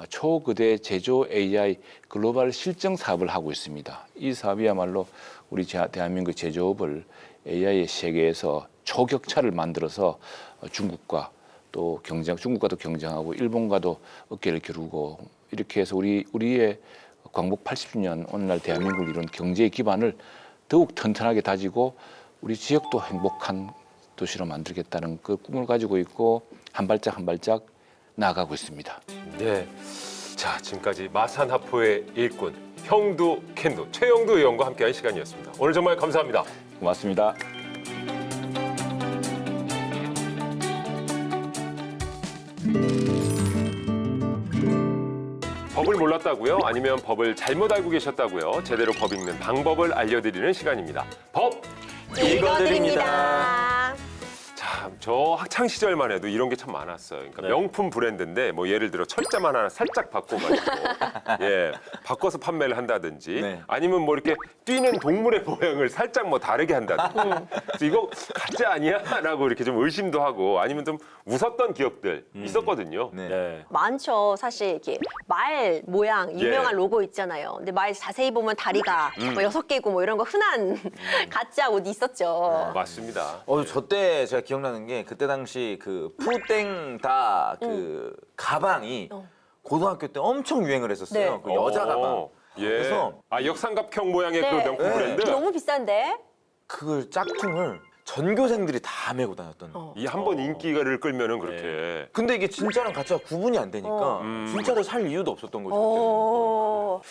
초거대 제조 AI 글로벌 실증 사업을 하고 있습니다. 이 사업이야말로 우리 대한민국 제조업을 AI의 세계에서 초격차를 만들어서 중국과도 경쟁하고 일본과도 어깨를 겨루고 이렇게 해서 우리의 광복 80주년 오늘날 대한민국을 이룬 경제의 기반을 더욱 튼튼하게 다지고 우리 지역도 행복한 도시로 만들겠다는 그 꿈을 가지고 있고 한 발짝 한 발짝 나아가고 있습니다. 네. 자, 지금까지 마산하포의 일꾼 형두 캔두 최영두 의원과 함께한 시간이었습니다. 오늘 정말 감사합니다. 고맙습니다. 법을 몰랐다고요? 아니면 법을 잘못 알고 계셨다고요? 제대로 법 읽는 방법을 알려드리는 시간입니다. 법! 읽어드립니다. 자, 저 학창 시절만 해도 이런 게 참 많았어요. 그러니까 네. 명품 브랜드인데 뭐 예를 들어 철자만 하나 살짝 바꿔가지고 예 바꿔서 판매를 한다든지 네. 아니면 뭐 이렇게 뛰는 동물의 모양을 살짝 뭐 다르게 한다든지 그래서 이거 가짜 아니야?라고 이렇게 좀 의심도 하고 아니면 좀 웃었던 기억들 있었거든요. 네. 네. 많죠. 사실 이렇게 말 모양 유명한 예. 로고 있잖아요. 근데 말 자세히 보면 다리가 뭐 6개고 뭐 이런 거 흔한 가짜 옷 있었죠. 맞습니다. 저 때 제가 기억나는 게 그때 당시 그 푸땡다 그 가방이 고등학교 때 엄청 유행을 했었어요. 네. 그 여자 가방. 예. 그래서 역삼각형 모양의 네. 그 명품 네. 브랜드. 너무 비싼데? 그걸 짝퉁을 전교생들이 다 메고 다녔던. 이 한 번 인기를 끌면은 그렇게 근데 이게 진짜랑 가짜가 구분이 안 되니까 진짜를 살 이유도 없었던 거죠. 그때는. 오.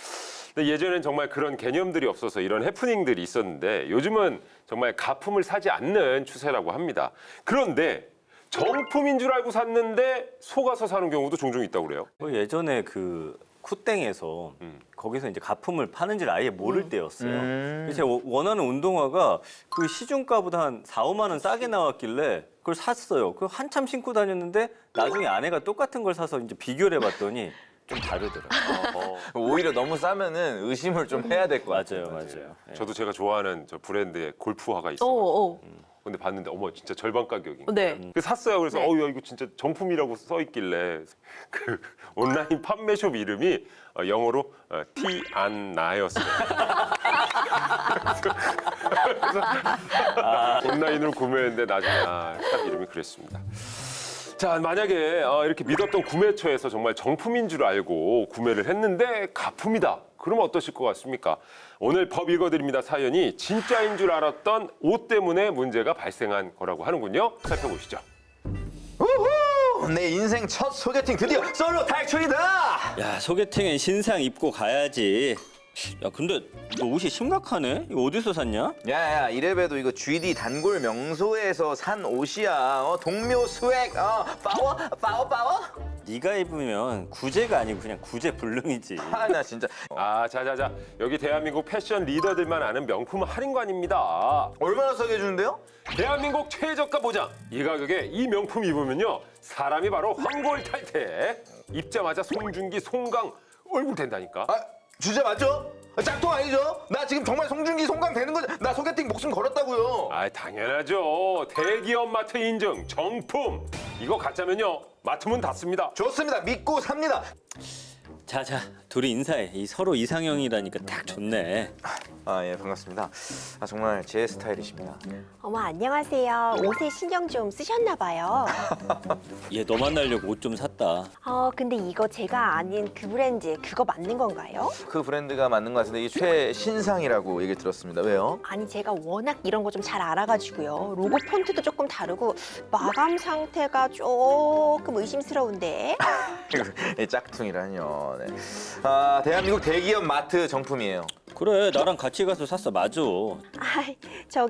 근데 예전엔 정말 그런 개념들이 없어서 이런 해프닝들이 있었는데 요즘은 정말 가품을 사지 않는 추세라고 합니다. 그런데 정품인 줄 알고 샀는데 속아서 사는 경우도 종종 있다고 그래요. 예전에 그 쿠땡에서 거기서 이제 가품을 파는지를 아예 모를 때였어요. 그래서 제가 원하는 운동화가 그 시중가보다 한 4, 5만 원 싸게 나왔길래 그걸 샀어요. 그 한참 신고 다녔는데 나중에 아내가 똑같은 걸 사서 이제 비교를 해봤더니 좀 다르더라고요. 오히려 너무 싸면은 의심을 좀 해야 될 것 같아요. 맞아요. 예. 저도 제가 좋아하는 저 브랜드의 골프화가 있어요. 오. 근데 봤는데 어머 진짜 절반 가격인 거예요. 네. 그 샀어요. 그래서 네. 야, 이거 진짜 정품이라고 써 있길래 그 온라인 판매숍 이름이 영어로 티안나였어요. 그래서 온라인으로 구매했는데 나중에 딱 이름이 그랬습니다. 자, 만약에 이렇게 믿었던 구매처에서 정말 정품인 줄 알고 구매를 했는데 가품이다. 그러면 어떠실 것 같습니까? 오늘 법 읽어드립니다 사연이 진짜인 줄 알았던 옷 때문에 문제가 발생한 거라고 하는군요. 살펴보시죠. 우후! 내 인생 첫 소개팅 드디어 솔로 탈출이다! 야, 소개팅엔 신상 입고 가야지. 야, 근데 너 옷이 심각하네? 이거 어디서 샀냐? 야야 이래봬도 이거 GD 단골 명소에서 산 옷이야. 동묘 스웩. 파워. 네가 입으면 구제가 아니고 그냥 구제 불능이지. 나 진짜. 자자자. 여기 대한민국 패션 리더들만 아는 명품 할인관입니다. 얼마나 싸게 해주는데요? 대한민국 최저가 보장. 이 가격에 이 명품 입으면요. 사람이 바로 황골탈태. 입자마자 송중기, 송강 얼굴 된다니까. 진짜 맞죠? 짝퉁 아니죠? 나 지금 정말 송중기 송강 되는 거죠? 나 소개팅 목숨 걸었다고요. 당연하죠. 대기업 마트 인증 정품. 이거 가짜면요. 마트문 닫습니다. 좋습니다. 믿고 삽니다. 자, 둘이 인사해. 이 서로 이상형이라니까 딱 좋네. 예, 반갑습니다. 정말 제 스타일이십니다. 어머, 안녕하세요. 옷에 신경 좀 쓰셨나 봐요. 얘 너 만나려고 옷 좀 샀다. 근데 이거 제가 아닌 그 브랜드 그거 맞는 건가요? 그 브랜드가 맞는 것 같은데 이게 최신상이라고 얘기를 들었습니다. 왜요? 아니 제가 워낙 이런 거 좀 잘 알아가지고요. 로고 폰트도 조금 다르고 마감 상태가 조금 의심스러운데. 짝퉁이라뇨. 네. 대한민국 대기업 마트 정품이에요. 그래, 나랑 같이 가서 샀어. 맞아.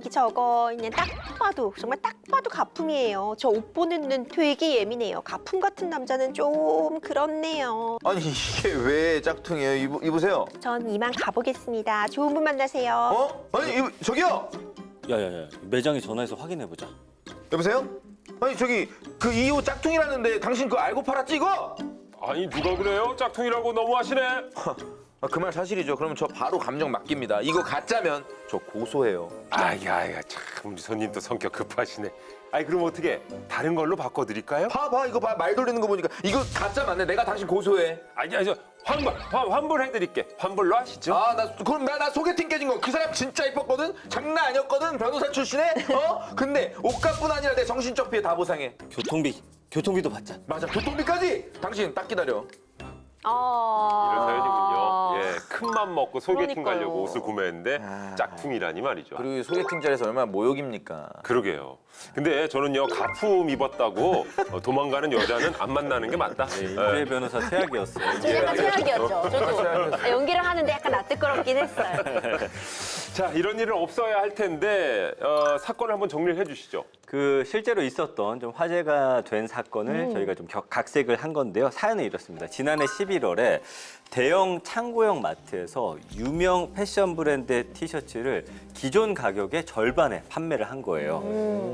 저거 그냥 딱 봐도 정말 딱 봐도 가품이에요. 저 옷 보는 눈 되게 예민해요. 가품 같은 남자는 좀 그렇네요. 아니 이게 왜 짝퉁이에요? 입으세요. 전 이만 가보겠습니다. 좋은 분 만나세요. 아니 저기요. 야야야, 매장에 전화해서 확인해보자. 여보세요? 아니 저기 그 이 옷 짝퉁이라는데 당신 그거 알고 팔았지 이거? 아니 누가 그래요? 짝퉁이라고 너무하시네. 그 말 사실이죠. 그러면 저 바로 감정 맡깁니다. 이거 가짜면 저 고소해요. 야, 참 우리 손님 또 성격 급하시네. 그럼 어떻게 다른 걸로 바꿔드릴까요? 봐 이거 봐 말 돌리는 거 보니까 이거 가짜 맞네. 내가 당신 고소해. 저 환불해드릴게. 환불로 하시죠. 그럼 나 소개팅 깨진 거 그 사람 진짜 이뻤거든? 장난 아니었거든? 변호사 출신에? 근데 옷값뿐 아니라 내 정신적 피해 다 보상해. 교통비도 받자. 맞아 교통비까지. 당신 딱 기다려. 이런 사연이군요. 큰 맘 먹고 소개팅 그러니까요. 가려고 옷을 구매했는데 짝퉁이라니 말이죠. 그리고 소개팅 자리에서 얼마나 모욕입니까? 그러게요. 근데 저는요 가품 입었다고 도망가는 여자는 안 만나는 게 맞다. 이재 변호사 최악이었어요. 저 약간 최악이었죠. 저도 연기를 하는데 약간 낯뜨거럽긴 했어요. 자, 이런 일은 없어야 할 텐데 사건을 한번 정리를 해주시죠. 그 실제로 있었던 좀 화제가 된 사건을 저희가 좀 각색을 한 건데요. 사연은 이렇습니다. 지난해 11월 1월에 대형 창고형 마트에서 유명 패션 브랜드의 티셔츠를 기존 가격의 절반에 판매를 한 거예요.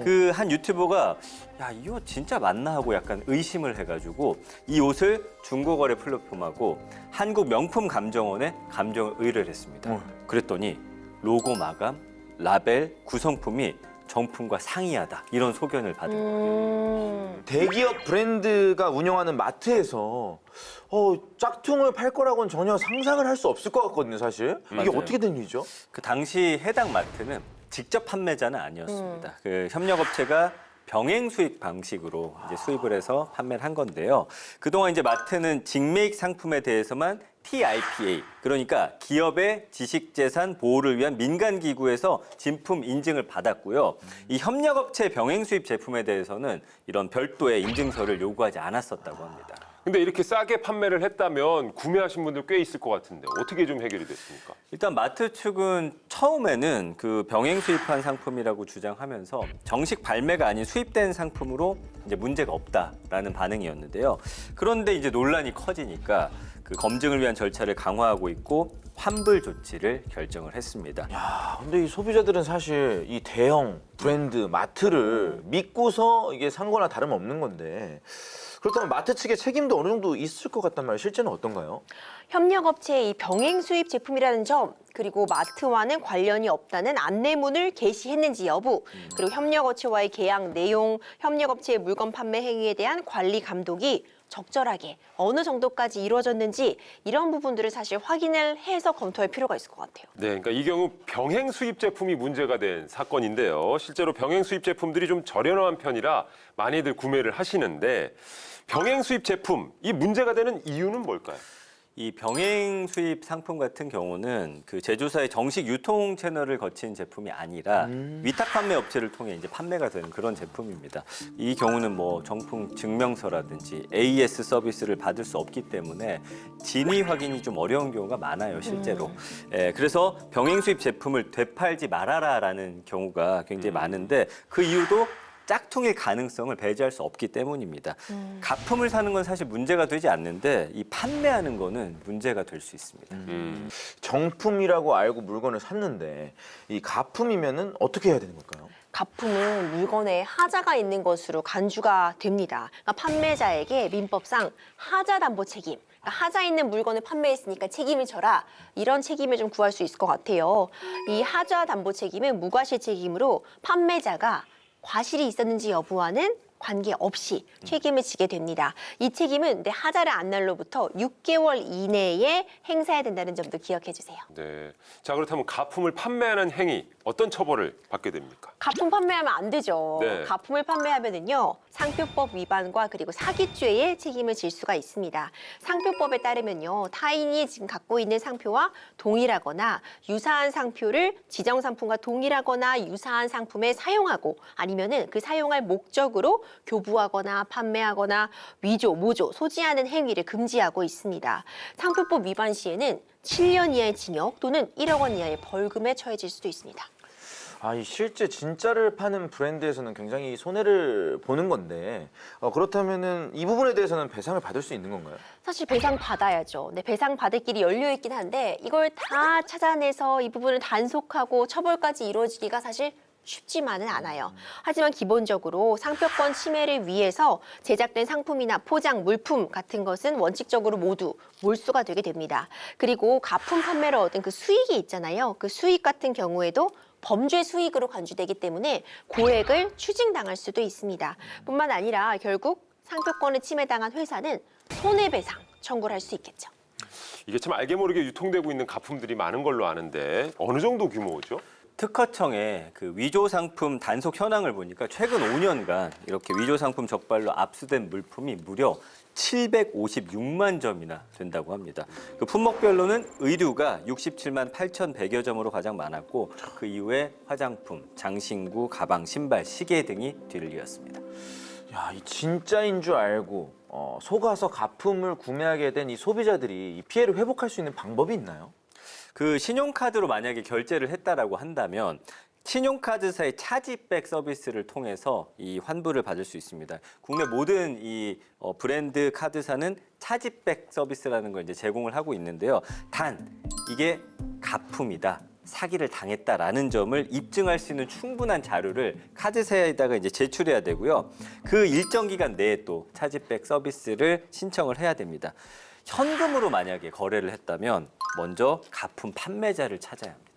그 한 유튜버가 야, 이 옷 진짜 맞나 하고 약간 의심을 해가지고 이 옷을 중고거래 플랫폼하고 한국 명품 감정원에 감정을 의뢰를 했습니다. 그랬더니 로고 마감, 라벨, 구성품이 정품과 상이하다 이런 소견을 받은 거예요. 대기업 브랜드가 운영하는 마트에서 짝퉁을 팔 거라고는 전혀 상상을 할 수 없을 것 같거든요, 사실. 이게 맞아요. 어떻게 된 일이죠? 그 당시 해당 마트는 직접 판매자는 아니었습니다. 그 협력업체가 병행 수입 방식으로 이제 수입을 해서 판매를 한 건데요. 그동안 이제 마트는 직매입 상품에 대해서만 TIPA, 그러니까 기업의 지식재산 보호를 위한 민간기구에서 진품 인증을 받았고요. 이 협력업체 병행 수입 제품에 대해서는 이런 별도의 인증서를 요구하지 않았었다고 합니다. 근데 이렇게 싸게 판매를 했다면 구매하신 분들 꽤 있을 것 같은데 어떻게 좀 해결이 됐습니까? 일단 마트 측은 처음에는 그 병행 수입한 상품이라고 주장하면서 정식 발매가 아닌 수입된 상품으로 이제 문제가 없다라는 반응이었는데요. 그런데 이제 논란이 커지니까 그 검증을 위한 절차를 강화하고 있고 환불 조치를 결정을 했습니다. 야, 근데 이 소비자들은 사실 이 대형 브랜드 마트를 믿고서 이게 산 거나 다름없는 건데 그렇다면 마트 측의 책임도 어느 정도 있을 것 같단 말이에요. 실제는 어떤가요? 협력업체의 이 병행 수입 제품이라는 점, 그리고 마트와는 관련이 없다는 안내문을 게시했는지 여부, 그리고 협력업체와의 계약 내용, 협력업체의 물건 판매 행위에 대한 관리 감독이 적절하게 어느 정도까지 이루어졌는지 이런 부분들을 사실 확인을 해서 검토할 필요가 있을 것 같아요. 네, 그러니까 이 경우 병행 수입 제품이 문제가 된 사건인데요. 실제로 병행 수입 제품들이 좀 저렴한 편이라 많이들 구매를 하시는데 병행 수입 제품, 이 문제가 되는 이유는 뭘까요? 이 병행 수입 상품 같은 경우는 그 제조사의 정식 유통 채널을 거친 제품이 아니라 위탁 판매 업체를 통해 이제 판매가 되는 그런 제품입니다. 이 경우는 뭐 정품 증명서라든지 AS 서비스를 받을 수 없기 때문에 진위 확인이 좀 어려운 경우가 많아요, 실제로. 그래서 병행 수입 제품을 되팔지 말아라라는 경우가 굉장히 많은데 그 이유도 짝퉁일 가능성을 배제할 수 없기 때문입니다. 가품을 사는 건 사실 문제가 되지 않는데 이 판매하는 거는 문제가 될 수 있습니다. 정품이라고 알고 물건을 샀는데 이 가품이면은 어떻게 해야 되는 걸까요? 가품은 물건에 하자가 있는 것으로 간주가 됩니다. 그러니까 판매자에게 민법상 하자 담보 책임, 그러니까 하자 있는 물건을 판매했으니까 책임을 져라, 이런 책임을 좀 구할 수 있을 것 같아요. 이 하자 담보 책임은 무과실 책임으로 판매자가 과실이 있었는지 여부와는 관계없이 책임을 지게 됩니다. 이 책임은 내 하자를 안 날로부터 6개월 이내에 행사해야 된다는 점도 기억해 주세요. 네. 자, 그렇다면 가품을 판매하는 행위, 어떤 처벌을 받게 됩니까? 가품 판매하면 안 되죠. 네. 가품을 판매하면은요, 상표법 위반과 그리고 사기죄의 책임을 질 수가 있습니다. 상표법에 따르면요, 타인이 지금 갖고 있는 상표와 동일하거나 유사한 상표를 지정 상품과 동일하거나 유사한 상품에 사용하고 아니면은 그 사용할 목적으로 교부하거나 판매하거나 위조, 모조, 소지하는 행위를 금지하고 있습니다. 상표법 위반 시에는 7년 이하의 징역 또는 1억 원 이하의 벌금에 처해질 수도 있습니다. 이 실제 진짜를 파는 브랜드에서는 굉장히 손해를 보는 건데 그렇다면은 이 부분에 대해서는 배상을 받을 수 있는 건가요? 사실 배상 받아야죠. 네, 배상 받을 길이 열려 있긴 한데 이걸 다 찾아내서 이 부분을 단속하고 처벌까지 이루어지기가 사실 쉽지만은 않아요. 하지만 기본적으로 상표권 침해를 위해서 제작된 상품이나 포장, 물품 같은 것은 원칙적으로 모두 몰수가 되게 됩니다. 그리고 가품 판매로 얻은 그 수익이 있잖아요. 그 수익 같은 경우에도 범죄 수익으로 간주되기 때문에 고액을 추징당할 수도 있습니다. 뿐만 아니라 결국 상표권을 침해당한 회사는 손해배상 청구를 할 수 있겠죠. 이게 참 알게 모르게 유통되고 있는 가품들이 많은 걸로 아는데 어느 정도 규모죠? 특허청의 그 위조 상품 단속 현황을 보니까 최근 5년간 이렇게 위조 상품 적발로 압수된 물품이 무려 756만 점이나 된다고 합니다. 그 품목별로는 의류가 67만 8,100여 점으로 가장 많았고 그 이후에 화장품, 장신구, 가방, 신발, 시계 등이 뒤를 이었습니다. 야, 이 진짜인 줄 알고 속아서 가품을 구매하게 된 이 소비자들이 이 피해를 회복할 수 있는 방법이 있나요? 그 신용카드로 만약에 결제를 했다라고 한다면 신용카드사의 차지백 서비스를 통해서 이 환불을 받을 수 있습니다. 국내 모든 이 브랜드 카드사는 차지백 서비스라는 걸 이제 제공을 하고 있는데요. 단 이게 가품이다. 사기를 당했다라는 점을 입증할 수 있는 충분한 자료를 카드사에다가 이제 제출해야 되고요. 그 일정 기간 내에 또 차지백 서비스를 신청을 해야 됩니다. 현금으로 만약에 거래를 했다면 먼저 가품 판매자를 찾아야 합니다.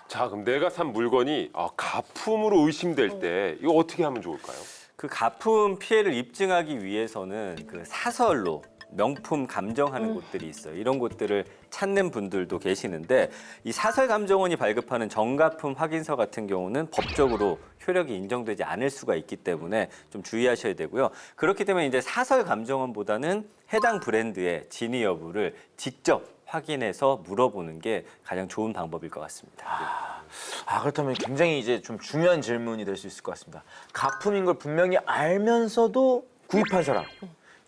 자, 그럼 내가 산 물건이 가품으로 의심될 때 이거 어떻게 하면 좋을까요? 그 가품 피해를 입증하기 위해서는 그 사설로 명품 감정하는 곳들이 있어요. 이런 곳들을 찾는 분들도 계시는데 이 사설 감정원이 발급하는 정가품 확인서 같은 경우는 법적으로 효력이 인정되지 않을 수가 있기 때문에 좀 주의하셔야 되고요. 그렇기 때문에 이제 사설 감정원보다는 해당 브랜드의 진위 여부를 직접 확인해서 물어보는 게 가장 좋은 방법일 것 같습니다. 그렇다면 굉장히 이제 좀 중요한 질문이 될 수 있을 것 같습니다. 가품인 걸 분명히 알면서도 구입한 사람,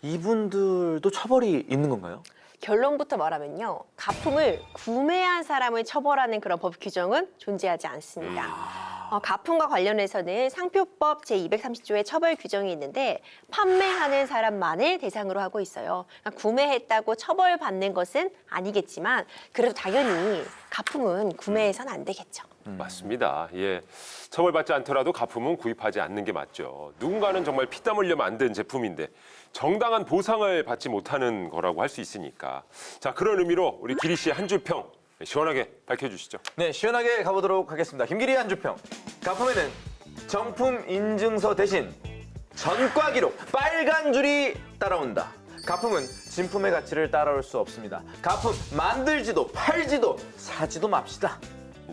이분들도 처벌이 있는 건가요? 결론부터 말하면요. 가품을 구매한 사람을 처벌하는 그런 법 규정은 존재하지 않습니다. 가품과 관련해서는 상표법 제230조의 처벌 규정이 있는데 판매하는 사람만을 대상으로 하고 있어요. 그러니까 구매했다고 처벌받는 것은 아니겠지만 그래도 당연히 가품은 구매해서는 안 되겠죠. 맞습니다. 예. 처벌받지 않더라도 가품은 구입하지 않는 게 맞죠. 누군가는 정말 피땀 흘려 만든 제품인데 정당한 보상을 받지 못하는 거라고 할 수 있으니까. 자, 그런 의미로 우리 기리 씨의 한 줄 평 시원하게 밝혀주시죠. 네, 시원하게 가보도록 하겠습니다. 김기리 한 주평. 가품에는 정품 인증서 대신 전과 기록, 빨간 줄이 따라온다. 가품은 진품의 가치를 따라올 수 없습니다. 가품 만들지도 팔지도 사지도 맙시다.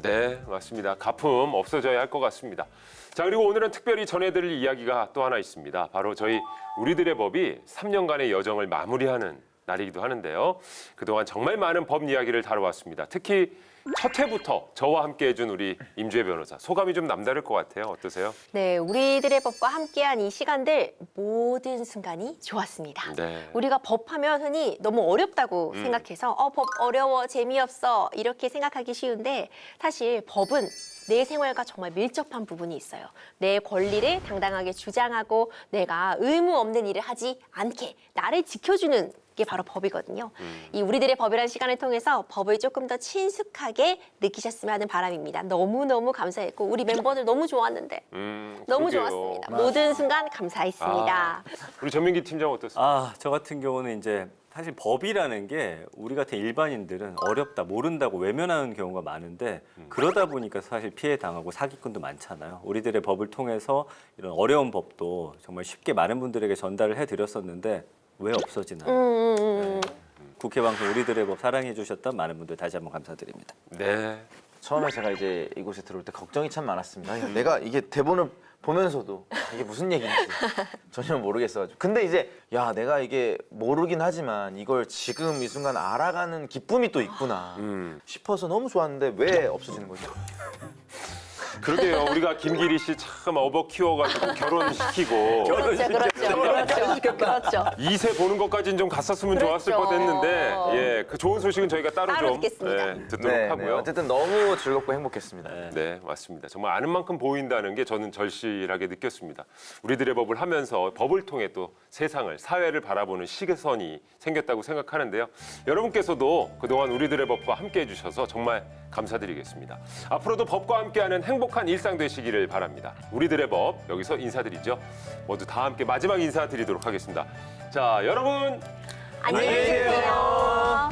네, 맞습니다. 가품 없어져야 할 것 같습니다. 자, 그리고 오늘은 특별히 전해드릴 이야기가 또 하나 있습니다. 바로 저희 우리들의 법이 3년간의 여정을 마무리하는 날이기도 하는데요. 그동안 정말 많은 법 이야기를 다뤄왔습니다. 특히 첫 회부터 저와 함께 해준 우리 임주혜 변호사, 소감이 좀 남다를 것 같아요. 어떠세요? 네, 우리들의 법과 함께한 이 시간들 모든 순간이 좋았습니다. 네. 우리가 법하면 흔히 너무 어렵다고 생각해서 법 어려워, 재미없어 이렇게 생각하기 쉬운데 사실 법은 내 생활과 정말 밀접한 부분이 있어요. 내 권리를 당당하게 주장하고 내가 의무 없는 일을 하지 않게 나를 지켜주는 게 바로 법이거든요. 이 우리들의 법이라는 시간을 통해서 법을 조금 더 친숙하게 느끼셨으면 하는 바람입니다. 너무너무 감사했고 우리 멤버들 너무 좋았는데 너무 그러게요. 좋았습니다. 모든 순간 감사했습니다. 우리 전민기 팀장 어떻습니까? 저 같은 경우는 이제 사실 법이라는 게 우리 같은 일반인들은 어렵다, 모른다고 외면하는 경우가 많은데 그러다 보니까 사실 피해 당하고 사기꾼도 많잖아요. 우리들의 법을 통해서 이런 어려운 법도 정말 쉽게 많은 분들에게 전달을 해드렸었는데 왜 없어지나요? 국회 방송 우리들의 법 사랑해 주셨던 많은 분들 다시 한번 감사드립니다. 네. 처음에 제가 이제 이곳에 들어올 때 걱정이 참 많았습니다. 내가 이게 대본을 보면서도 이게 무슨 얘기인지 전혀 모르겠어가지고. 근데 이제 내가 이게 모르긴 하지만 이걸 지금 이 순간 알아가는 기쁨이 또 있구나 싶어서 너무 좋았는데 왜 없어지는 거죠? 그러게요. 우리가 김기리 씨 참 업어 키워가지고 결혼시키고 그렇죠. 2세 보는 것까지는 좀 갔었으면 좋았을 그렇죠. 뻔했는데 그 좋은 소식은 저희가 따로 따로 좀 듣겠습니다. 듣도록 하고요. 어쨌든 너무 즐겁고 행복했습니다. 네, 맞습니다. 정말 아는 만큼 보인다는 게 저는 절실하게 느꼈습니다. 우리들의 법을 하면서 법을 통해 또 세상을, 사회를 바라보는 시선이 생겼다고 생각하는데요. 여러분께서도 그동안 우리들의 법과 함께 해주셔서 정말 감사드리겠습니다. 앞으로도 법과 함께하는 행복한 일상 되시기를 바랍니다. 우리들의 법 여기서 인사드리죠. 모두 다 함께 마지막 인사드리도록 하겠습니다. 자, 여러분 안녕히 계세요.